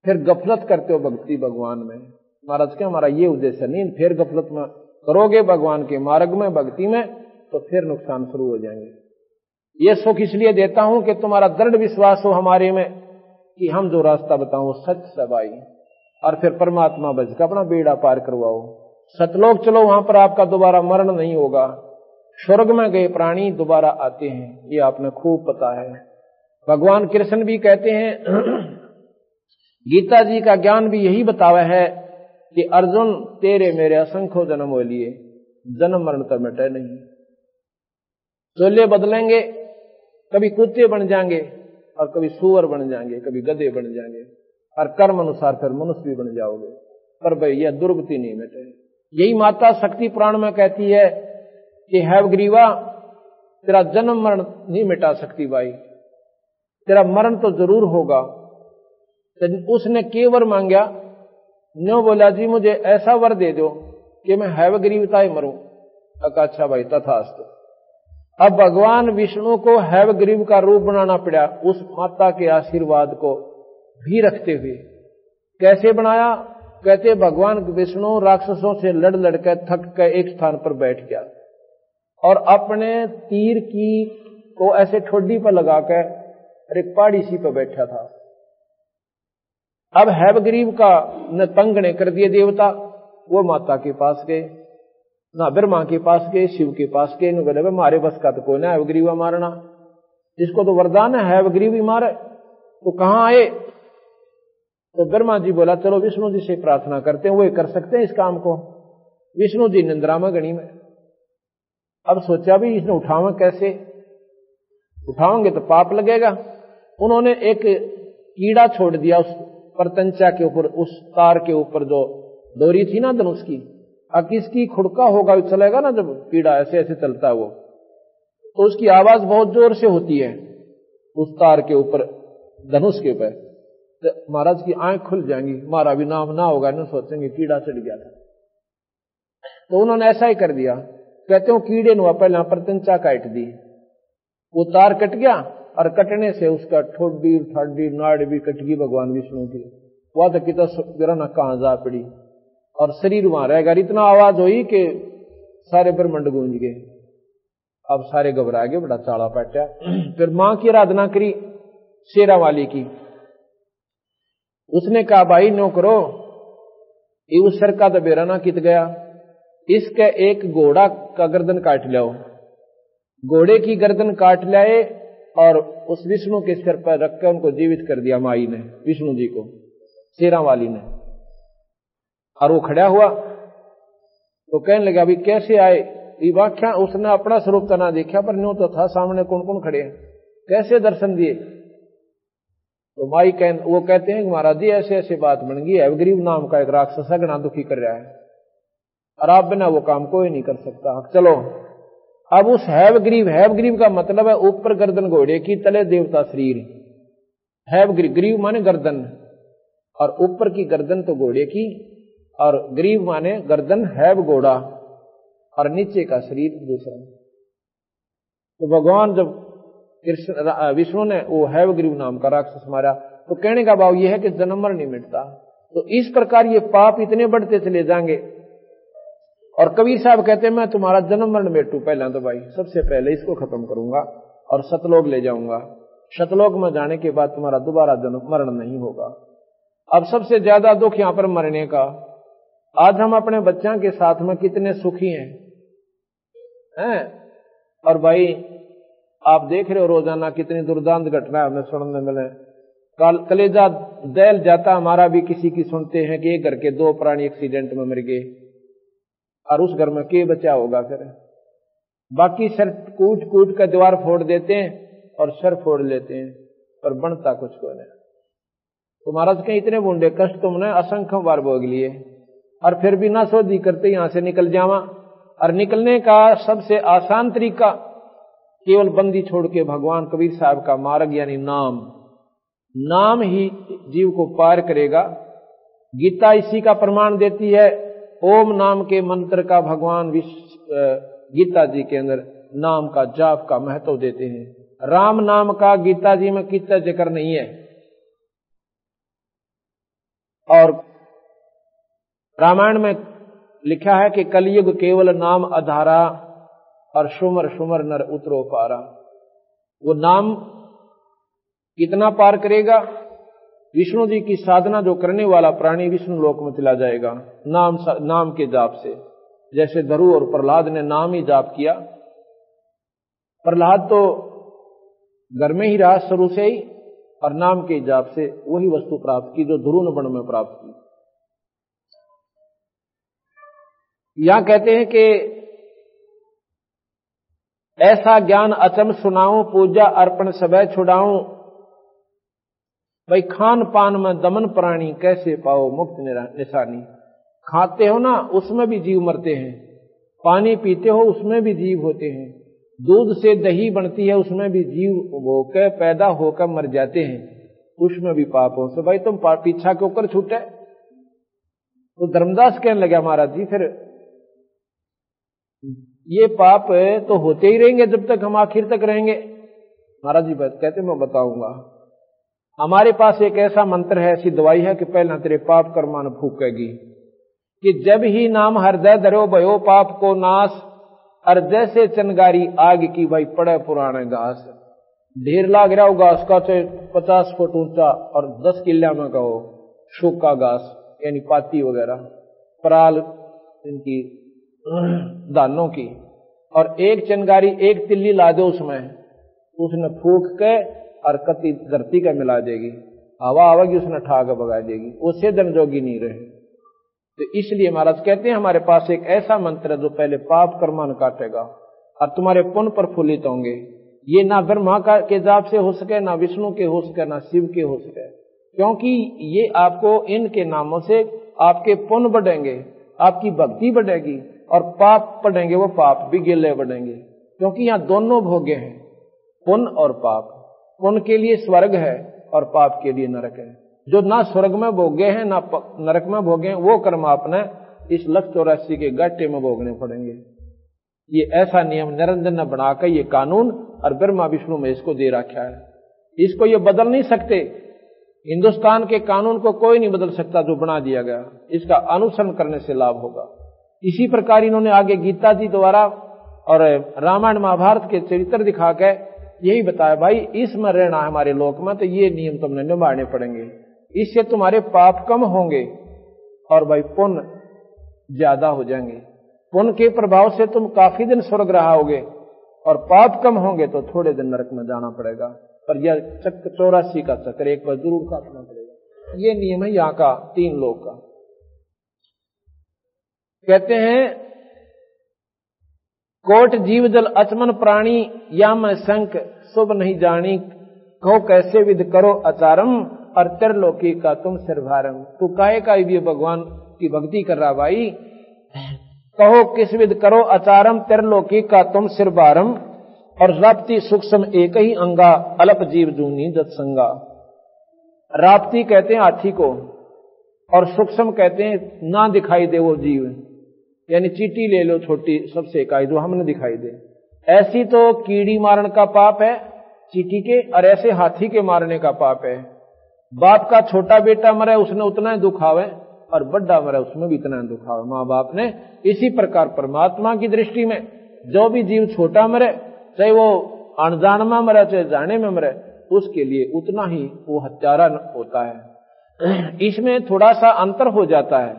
फिर गफलत करते हो भक्ति भगवान में। महाराज के हमारा ये उद्देश्य नहीं, फिर गफलत में करोगे भगवान के मार्ग में, भक्ति में, तो फिर नुकसान शुरू हो जाएंगे। ये सुख इसलिए देता हूं कि तुम्हारा दृढ़ विश्वास हो हमारे में कि हम जो रास्ता बताओ सच सबाई, और फिर परमात्मा बच के अपना बेड़ा पार करवाओ। सतलोक चलो, वहां पर आपका दोबारा मरण नहीं होगा। स्वर्ग में गए प्राणी दोबारा आते हैं, ये आपने खूब पता है। भगवान कृष्ण भी कहते हैं, गीता जी का ज्ञान भी यही बतावा है कि अर्जुन तेरे मेरे असंख्य जन्म हो लिए, जन्म मरण तो मिटे नहीं। चोले बदलेंगे, कभी कुत्ते बन जाएंगे और कभी सूअर बन जाएंगे, कभी गधे बन जाएंगे, और कर्म अनुसार फिर मनुष्य भी बन जाओगे, पर भाई यह दुर्गति नहीं मिटे। यही माता शक्ति पुराण में कहती है कि हैवग्रीवा तेरा जन्म मरण नहीं मिटा सकती भाई, तेरा मरण तो जरूर होगा। तो उसने केवल मांगा, न्यो बोला जी मुझे ऐसा वर दे दो कि मैं हैवग्रीवता ही मरूं। अच्छा भाई तथास्तु। अब भगवान विष्णु को हैवग्रीव का रूप बनाना पड़ा, उस माता के आशीर्वाद को भी रखते हुए। कैसे बनाया? कहते भगवान विष्णु राक्षसों से लड़ लड़कर थक कर एक स्थान पर बैठ गया और अपने तीर की को ऐसे ठोडी पर लगाकर एक पहाड़ी सी पर बैठा था। अब हैवग्रीव का न तंग ने कर दिए देवता, वो माता के पास गए, ना ब्रह्मा के पास गए, शिव के पास गए। बोले मारे बस का तो कोई ना हैवग्रीवा मारना, इसको तो वरदान है हैवग्रीव ही मारे। तो कहां आए? तो ब्रह्मा जी बोला चलो विष्णु जी से प्रार्थना करते हैं, वो कर सकते हैं इस काम को। विष्णु जी निंद्रा में गणी में। अब सोचा भी इसने उठावे कैसे, उठाओगे तो पाप लगेगा। उन्होंने एक कीड़ा छोड़ दिया उस परतंचा के ऊपर, उस तार के ऊपर जो डोरी थी ना धनुष की। अब किसकी खुड़का होगा चलेगा ना, जब कीड़ा ऐसे ऐसे चलता है वो, तो उसकी आवाज बहुत जोर से होती है उस तार के ऊपर, धनुष के ऊपर। तो महाराज की आंख खुल जाएंगी, हमारा भी नाम ना होगा, ना सोचेंगे कीड़ा चढ़ गया था। तो उन्होंने ऐसा ही कर दिया। कहते हो कीड़े ने पहले परतंचा काट दी, वो तार कट गया और कटने से उसका ठोडी ठाडी नाड़ भी कट गई भगवान विष्णु की। वह तो कितना गिरना कहां जा पड़ी और शरीर वहां रहेगा। इतना आवाज हुई कि सारे ब्रह्मंड गूंज गए। अब सारे घबरा गए, बड़ा चाड़ा पाटा। फिर मां की आराधना करी शेरा वाली की। उसने कहा भाई नो करो, ये उस सर का दबेरा ना कित गया, इसके एक घोड़ा का गर्दन काट लिया। घोड़े की गर्दन काट लाए और उस विष्णु के सिर पर रखकर उनको जीवित कर दिया माई ने, विष्णु जी को, शेरा वाली ने। और वो खड़ा हुआ तो कहने लगा अभी कैसे आए? ये व्याख्या उसने अपना स्वरूप तो ना देखा, पर न्यू तो था सामने कौन कौन खड़े हैं, कैसे दर्शन दिए? तो माई वो कहते हैं महाराज जी ऐसे ऐसे बात बन गई, हैवग्रीव नाम का एक राक्षस घना दुखी कर रहा है और आप बिना वो काम कोई नहीं कर सकता। चलो अब उस हैवग्रीव का मतलब है ऊपर गर्दन घोड़े की, तले देवता शरीर। हैवग्रीव माने गर्दन, और ऊपर की गर्दन तो घोड़े की, और ग्रीव माने गर्दन हैव घोड़ा, और नीचे का शरीर दूसरा। तो भगवान जब विष्णु ने वो हैवग्रीव नाम का राक्षस मारा, तो कहने का भाव यह है कि जन्म मरण नहीं मिटता। तो इस प्रकार ये पाप इतने बढ़ते चले जाएंगे। और कबीर साहब कहते हैं मैं तुम्हारा जन्म मरण मिटू, पहला तो भाई सबसे पहले इसको खत्म करूंगा और सतलोक ले जाऊंगा। सतलोक में जाने के बाद तुम्हारा दोबारा जन्म मरण नहीं होगा। अब सबसे ज्यादा दुख यहां पर मरने का। आज हम अपने बच्चों के साथ में कितने सुखी हैं? और भाई आप देख रहे हो रोजाना कितनी दुर्दांत घटना हमें सुनने मिले। कलेजा दैल जाता हमारा भी किसी की सुनते हैं कि एक घर के 2 प्राणी एक्सीडेंट में मर गए, और उस घर में के बचा होगा? फिर बाकी सर कूट कूट कर दीवार फोड़ देते हैं और सर फोड़ लेते हैं, पर बनता कुछ को नहीं। तो महाराज के इतने बूंदे कष्ट तुमने असंख्य बार भोग लिए, और फिर भी ना सोधी करते यहां से निकल जावा। और निकलने का सबसे आसान तरीका केवल बंदी छोड़ के भगवान कबीर साहब का मार्ग यानी नाम ही जीव को पार करेगा। गीता इसी का प्रमाण देती है। ओम नाम के मंत्र का भगवान गीता जी के अंदर नाम का जाप का महत्व देते हैं। राम नाम का गीता जी में कितना जिक्र नहीं है। और रामायण में लिखा है कि कलयुग केवल नाम आधारा और सुमर सुमर नर उतरो पारा। वो नाम कितना पार करेगा? विष्णु जी की साधना जो करने वाला प्राणी विष्णु लोक में चला जाएगा नाम के जाप से। जैसे धरु और प्रहलाद ने नाम ही जाप किया। प्रहलाद तो घर में ही रहा शुरू से ही और नाम के जाप से वही वस्तु प्राप्त की जो ध्रुव वन में प्राप्त की। यहां कहते हैं कि ऐसा ज्ञान अचम सुनाऊं, पूजा अर्पण सबे छुड़ाऊं। भाई खान पान में दमन प्राणी कैसे पाओ मुक्त निशानी। खाते हो ना उसमें भी जीव मरते हैं, पानी पीते हो उसमें भी जीव होते हैं, दूध से दही बनती है उसमें भी जीव होकर पैदा होकर मर जाते हैं, उसमें भी पाप हो। तो भाई तुम पीछा के ऊपर छूटे। तो धर्मदास कहने लगा महाराज जी फिर ये पाप तो होते ही रहेंगे जब तक हम आखिर तक रहेंगे। महाराज जी बात कहते मैं बताऊंगा। हमारे पास एक ऐसा मंत्र है, ऐसी दवाई है कि पहला तेरे पाप कर्मान फूकेगी कि जब ही नाम हृदय धरो भयो पाप को नाश। और जैसे चनगारी आग की भाई पड़े पुराने घास, ढेर लाग रहा हो घास का, चाहे 50 फुट ऊंचा और 10 किल्ला में कहो सूखा घास यानी पाती वगैरह पराल इनकी दानों की, और एक चनगारी एक तिल्ली ला दो उसने फूक के और कति धरती का मिला देगी, हवा आवेगी उसने ठा के भगा देगी, उससे जनजोगी नहीं रहे। तो इसलिए महाराज कहते हैं हमारे पास एक ऐसा मंत्र है जो पहले पाप कर्मान काटेगा और तुम्हारे पुण्य प्रफुल्लित होंगे। ये ना ब्रह्मा के जाप से हो सके, ना विष्णु के हो सके, ना शिव के हो सके, क्योंकि ये आपको इनके नामों से आपके पुण्य बढ़ेंगे, आपकी भक्ति बढ़ेगी, और पाप बढ़ेंगे वो पाप भी गिले बढ़ेंगे। क्योंकि यहाँ दोनों भोगे हैं, पुण्य और पाप। पुण्य के लिए स्वर्ग है और पाप के लिए नरक है। जो ना स्वर्ग में भोगे हैं ना नरक में भोगे हैं वो कर्म आपने इस 184 के गट्टे में भोगने पड़ेंगे। ये ऐसा नियम निरंजन ने बनाकर ये कानून और ब्रह्मा विष्णु में इसको दे रखा है। इसको ये बदल नहीं सकते। हिंदुस्तान के कानून को कोई नहीं बदल सकता जो बना दिया गया, इसका अनुसरण करने से लाभ होगा। इसी प्रकार इन्होंने आगे गीता जी द्वारा और रामायण महाभारत के चरित्र दिखाकर यही बताया भाई इसमें रहना है हमारे लोक में, तो ये नियम तुमने निभाने पड़ेंगे, इससे तुम्हारे पाप कम होंगे और भाई पुण्य ज्यादा हो जाएंगे। पुण्य के प्रभाव से तुम काफी दिन स्वर्ग रहोगे और पाप कम होंगे तो थोड़े दिन नरक में जाना पड़ेगा। पर यह चक्र 84 का चक्र एक बार जरूर काटना पड़ेगा। ये नियम है यहाँ का 3 लोक का। कहते हैं कोट जीव जल अचमन प्राणी या मैं शंक शुभ नहीं जानी। कहो कैसे विध करो आचारम और त्रिलोकी का तुम सिरभारम। तू काहे का भी भगवान की भक्ति कर रहा भाई। कहो किस विध करो आचारम त्रिलोकी का तुम सिरभारम। और राप्ती सूक्ष्म एक ही अंगा अल्प जीव जूनी जत्संगा। राप्ती कहते हैं हाथी को और सूक्ष्म कहते हैं ना दिखाई दे वो जीव, यानी चींटी ले लो छोटी सबसे इकाई जो हमने दिखाई दे। ऐसी तो कीड़ी मारने का पाप है चींटी के, और ऐसे हाथी के मारने का पाप है। बाप का छोटा बेटा मरे उसने उतना ही दुख आवे और बड़ा मरे उसमें भी इतना ही दुख आवे माँ बाप ने। इसी प्रकार परमात्मा की दृष्टि में जो भी जीव छोटा मरे, चाहे वो अनजान में मरे चाहे जाने में मरे, उसके लिए उतना ही वो हत्यारा होता है। इसमें थोड़ा सा अंतर हो जाता है।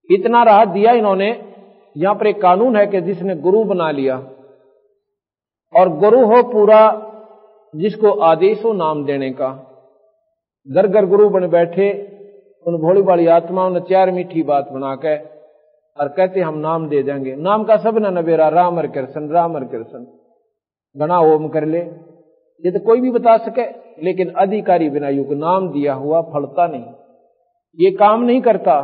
इतना राहत दिया इन्होंने। यहां पर एक कानून है कि जिसने गुरु बना लिया, और गुरु हो पूरा जिसको आदेश हो नाम देने का, घर घर गुरु बन बैठे, उन भोली भाली आत्माओं ने 4 मीठी बात बनाकर और कहते हम नाम दे देंगे। नाम का सब न नबेरा राम हर कृष्ण राम हर कृष्ण, घना ओम कर ले, ये तो कोई भी बता सके, लेकिन अधिकारी बिनायु को नाम दिया हुआ फलता नहीं, ये काम नहीं करता।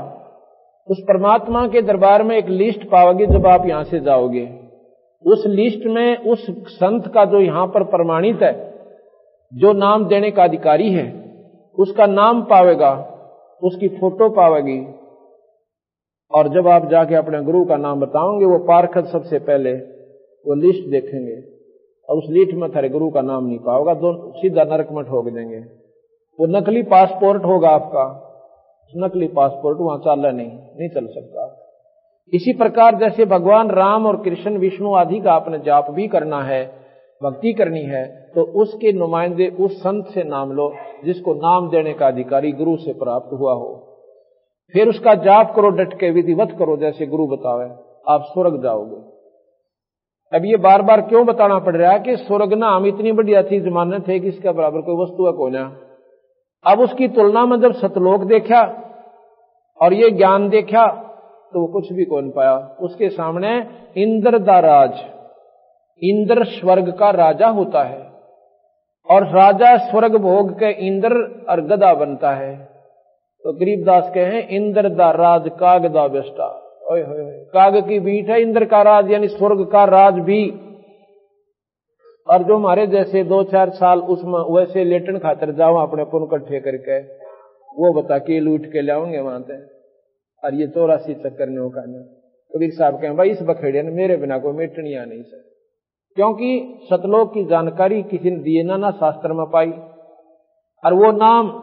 उस परमात्मा के दरबार में एक लिस्ट पाओगे जब आप यहां से जाओगे। उस लिस्ट में उस संत का जो यहां पर प्रमाणित है, जो नाम देने का अधिकारी है, उसका नाम पावेगा, उसकी फोटो पावेगी, और जब आप जाके अपने गुरु का नाम बताओगे, वो पार्षद सबसे पहले वो लिस्ट देखेंगे और उस लिस्ट में थारे गुरु का नाम नहीं पाओगा, सीधा नरक में ठोक देंगे। वो नकली पासपोर्ट होगा आपका, नकली पासपोर्ट वहां चाला नहीं चल सकता। इसी प्रकार जैसे भगवान राम और कृष्ण विष्णु आदि का आपने जाप भी करना है, भक्ति करनी है, तो उसके नुमाइंदे उस संत से नाम लो जिसको नाम देने का अधिकारी गुरु से प्राप्त हुआ हो। फिर उसका जाप करो, डट के विधिवत करो जैसे गुरु बतावे, आप स्वर्ग जाओगे। अब ये बार बार क्यों बताना पड़ रहा है कि स्वर्ग ना हम इतनी बड़ी चीज मानते थे कि इसका बराबर कोई वस्तु है कोई ना। अब उसकी तुलना में जब सतलोक देखा और ये ज्ञान देखा तो वो कुछ भी कौन पाया। उसके सामने इंद्र दा राज, इंद्र स्वर्ग का राजा होता है और राजा स्वर्ग भोग के इंद्र और गदा बनता है। तो गरीबदास कहे इंद्र दा राज काग दा बेस्टा, काग की बीट है इंद्र का राज, यानी स्वर्ग का राज भी। और जो हमारे जैसे 2-4 साल उसमें वैसे लेटन खातर जाओ अपने पुन इकट्ठे करके, वो बता के लूट के लाओगे वहां से, और ये 84 चक्कर ने का नहीं। कबीर साहब कहें भाई इस बखेड़े ने मेरे बिना कोई मिटनिया नहीं सर, क्योंकि सतलोक की जानकारी किसी ने दिए ना शास्त्र में पाई। और वो नाम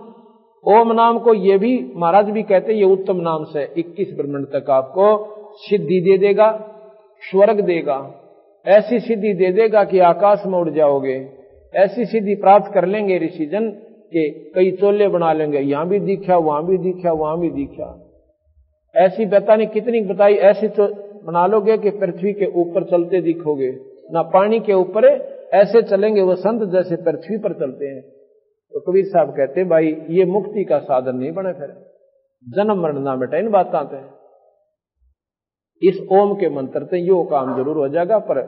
ओम नाम को ये भी महाराज भी कहते ये उत्तम नाम से 21 ब्रह्मांड तक आपको सिद्धि दे देगा, स्वर्ग देगा, ऐसी सिद्धि दे देगा कि आकाश में उड़ जाओगे। ऐसी सिद्धि प्राप्त कर लेंगे ऋषिजन के कई चोले बना लेंगे, यहां भी दिखा वहां भी दिखा वहां भी दिखा। ऐसी बता नहीं कितनी बताई, ऐसी तो बना लोगे कि पृथ्वी के ऊपर चलते दिखोगे, ना पानी के ऊपर ऐसे चलेंगे वो संत जैसे पृथ्वी पर चलते हैं। तो कबीर साहब कहते भाई ये मुक्ति का साधन नहीं बने, फिर जन्म मरण ना बेटा इन बात आते हैं। इस ओम के मंत्र से यो काम जरूर हो जाएगा, पर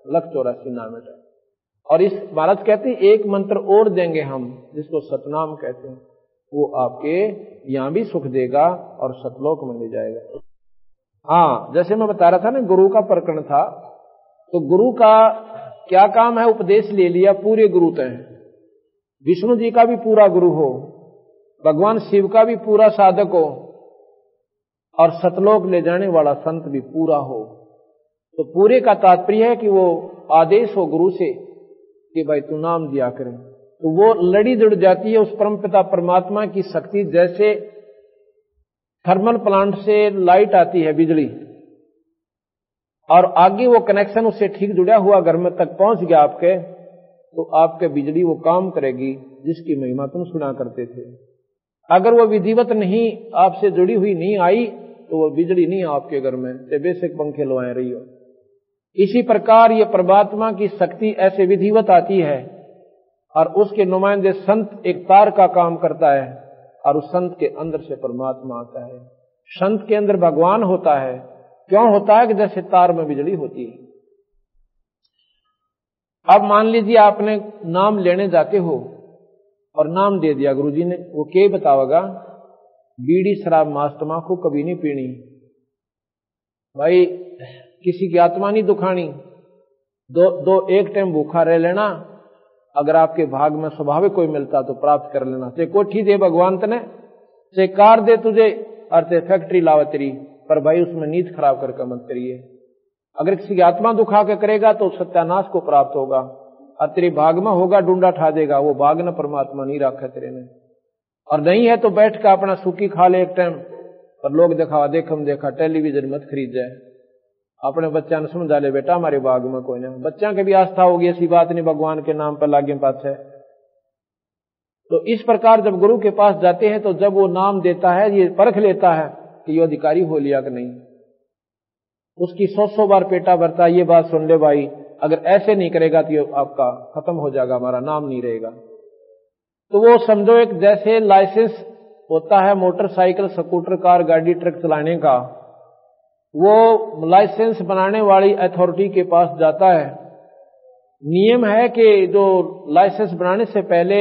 184 ना बेटा। और इस महाराज कहते हैं एक मंत्र और देंगे हम जिसको सतनाम कहते हैं, वो आपके यहां भी सुख देगा और सतलोक में ले जाएगा। हाँ, जैसे मैं बता रहा था ना गुरु का प्रकरण था, तो गुरु का क्या काम है, उपदेश ले लिया पूरे गुरु तय, विष्णु जी का भी पूरा गुरु हो, भगवान शिव का भी पूरा साधक हो, और सतलोक ले जाने वाला संत भी पूरा हो। तो पूरे का तात्पर्य है कि वो आदेश हो गुरु से कि भाई तू नाम दिया करे, तो वो लड़ी जुड़ जाती है उस परमपिता परमात्मा की शक्ति। जैसे थर्मल प्लांट से लाइट आती है बिजली, और आगे वो कनेक्शन उससे ठीक जुड़ा हुआ घर में तक पहुंच गया आपके, तो आपके बिजली वो काम करेगी जिसकी महिमा तुम सुना करते थे। अगर वो विधिवत नहीं आपसे जुड़ी हुई नहीं आई तो वो बिजली नहीं आपके घर में, ते बेशक पंखे लवाए रही हो। इसी प्रकार ये परमात्मा की शक्ति ऐसे विधिवत आती है और उसके नुमाइंदे संत एक तार का काम करता है, और उस संत के अंदर से परमात्मा आता है। संत के अंदर भगवान होता है। क्यों होता है कि जैसे तार में बिजली होती है। अब मान लीजिए आपने नाम लेने जाते हो और नाम दे दिया गुरुजी ने, वो क्या बतावेगा, बीड़ी शराब मांस तमाकू कभी नहीं पीनी, भाई किसी की आत्मा नहीं दुखानी, एक टाइम भूखा रह लेना, अगर आपके भाग में स्वाभाविक कोई मिलता तो प्राप्त कर लेना। ते कोठी दे भगवान तने, ते कार दे तुझे और ते फैक्ट्री लावे तेरी, पर भाई उसमें नींद खराब करके मत करिए। अगर किसी की आत्मा दुखा के करेगा तो सत्यानाश को प्राप्त होगा, और तेरे भाग में होगा डूंडा ठा देगा, वो भाग न परमात्मा नहीं रखा तेरे ने। और नहीं है तो बैठ कर अपना सूखी खा ले एक टाइम, पर लोग दिखावा देखम देखा टेलीविजन मत खरीद जाए। अपने बच्चा ने समझा ले बेटा हमारे बाग में कोई ना, बच्चा की भी आस्था होगी, ऐसी बात नहीं भगवान के नाम पर लागे पास है। तो इस प्रकार जब गुरु के पास जाते हैं तो जब वो नाम देता है ये परख लेता है कि ये अधिकारी हो लिया कि नहीं। उसकी 100 बार पेटा भरता, ये बात सुन ले भाई, अगर ऐसे नहीं करेगा तो आपका खत्म हो जाएगा, हमारा नाम नहीं रहेगा। तो वो समझो एक जैसे लाइसेंस होता है मोटरसाइकिल स्कूटर कार गाड़ी ट्रक चलाने का, वो लाइसेंस बनाने वाली अथॉरिटी के पास जाता है। नियम है कि जो लाइसेंस बनाने से पहले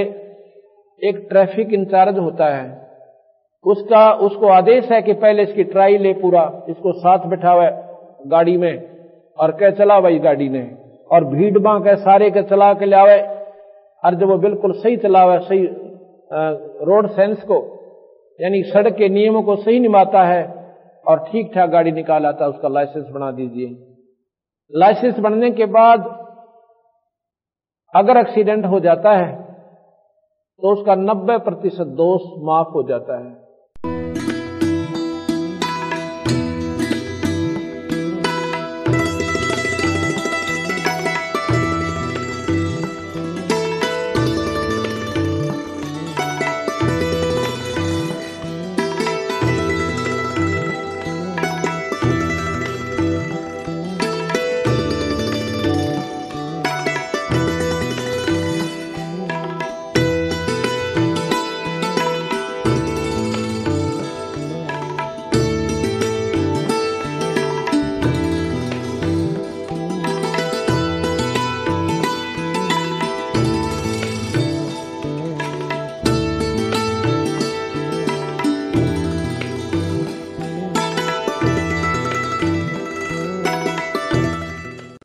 एक ट्रैफिक इंचार्ज होता है, उसको आदेश है कि पहले इसकी ट्राई ले पूरा, इसको साथ बैठावे गाड़ी में और कह चला भाई गाड़ी ने, और भीड़ बां के सारे के चला के लावे, और जब वो बिल्कुल सही चलावे, सही रोड सेंस को यानी सड़क के नियमों को सही निभाता है, और ठीक ठाक गाड़ी निकाला था, उसका लाइसेंस बना दीजिए। लाइसेंस बनने के बाद अगर एक्सीडेंट हो जाता है तो उसका 90% दोष माफ हो जाता है।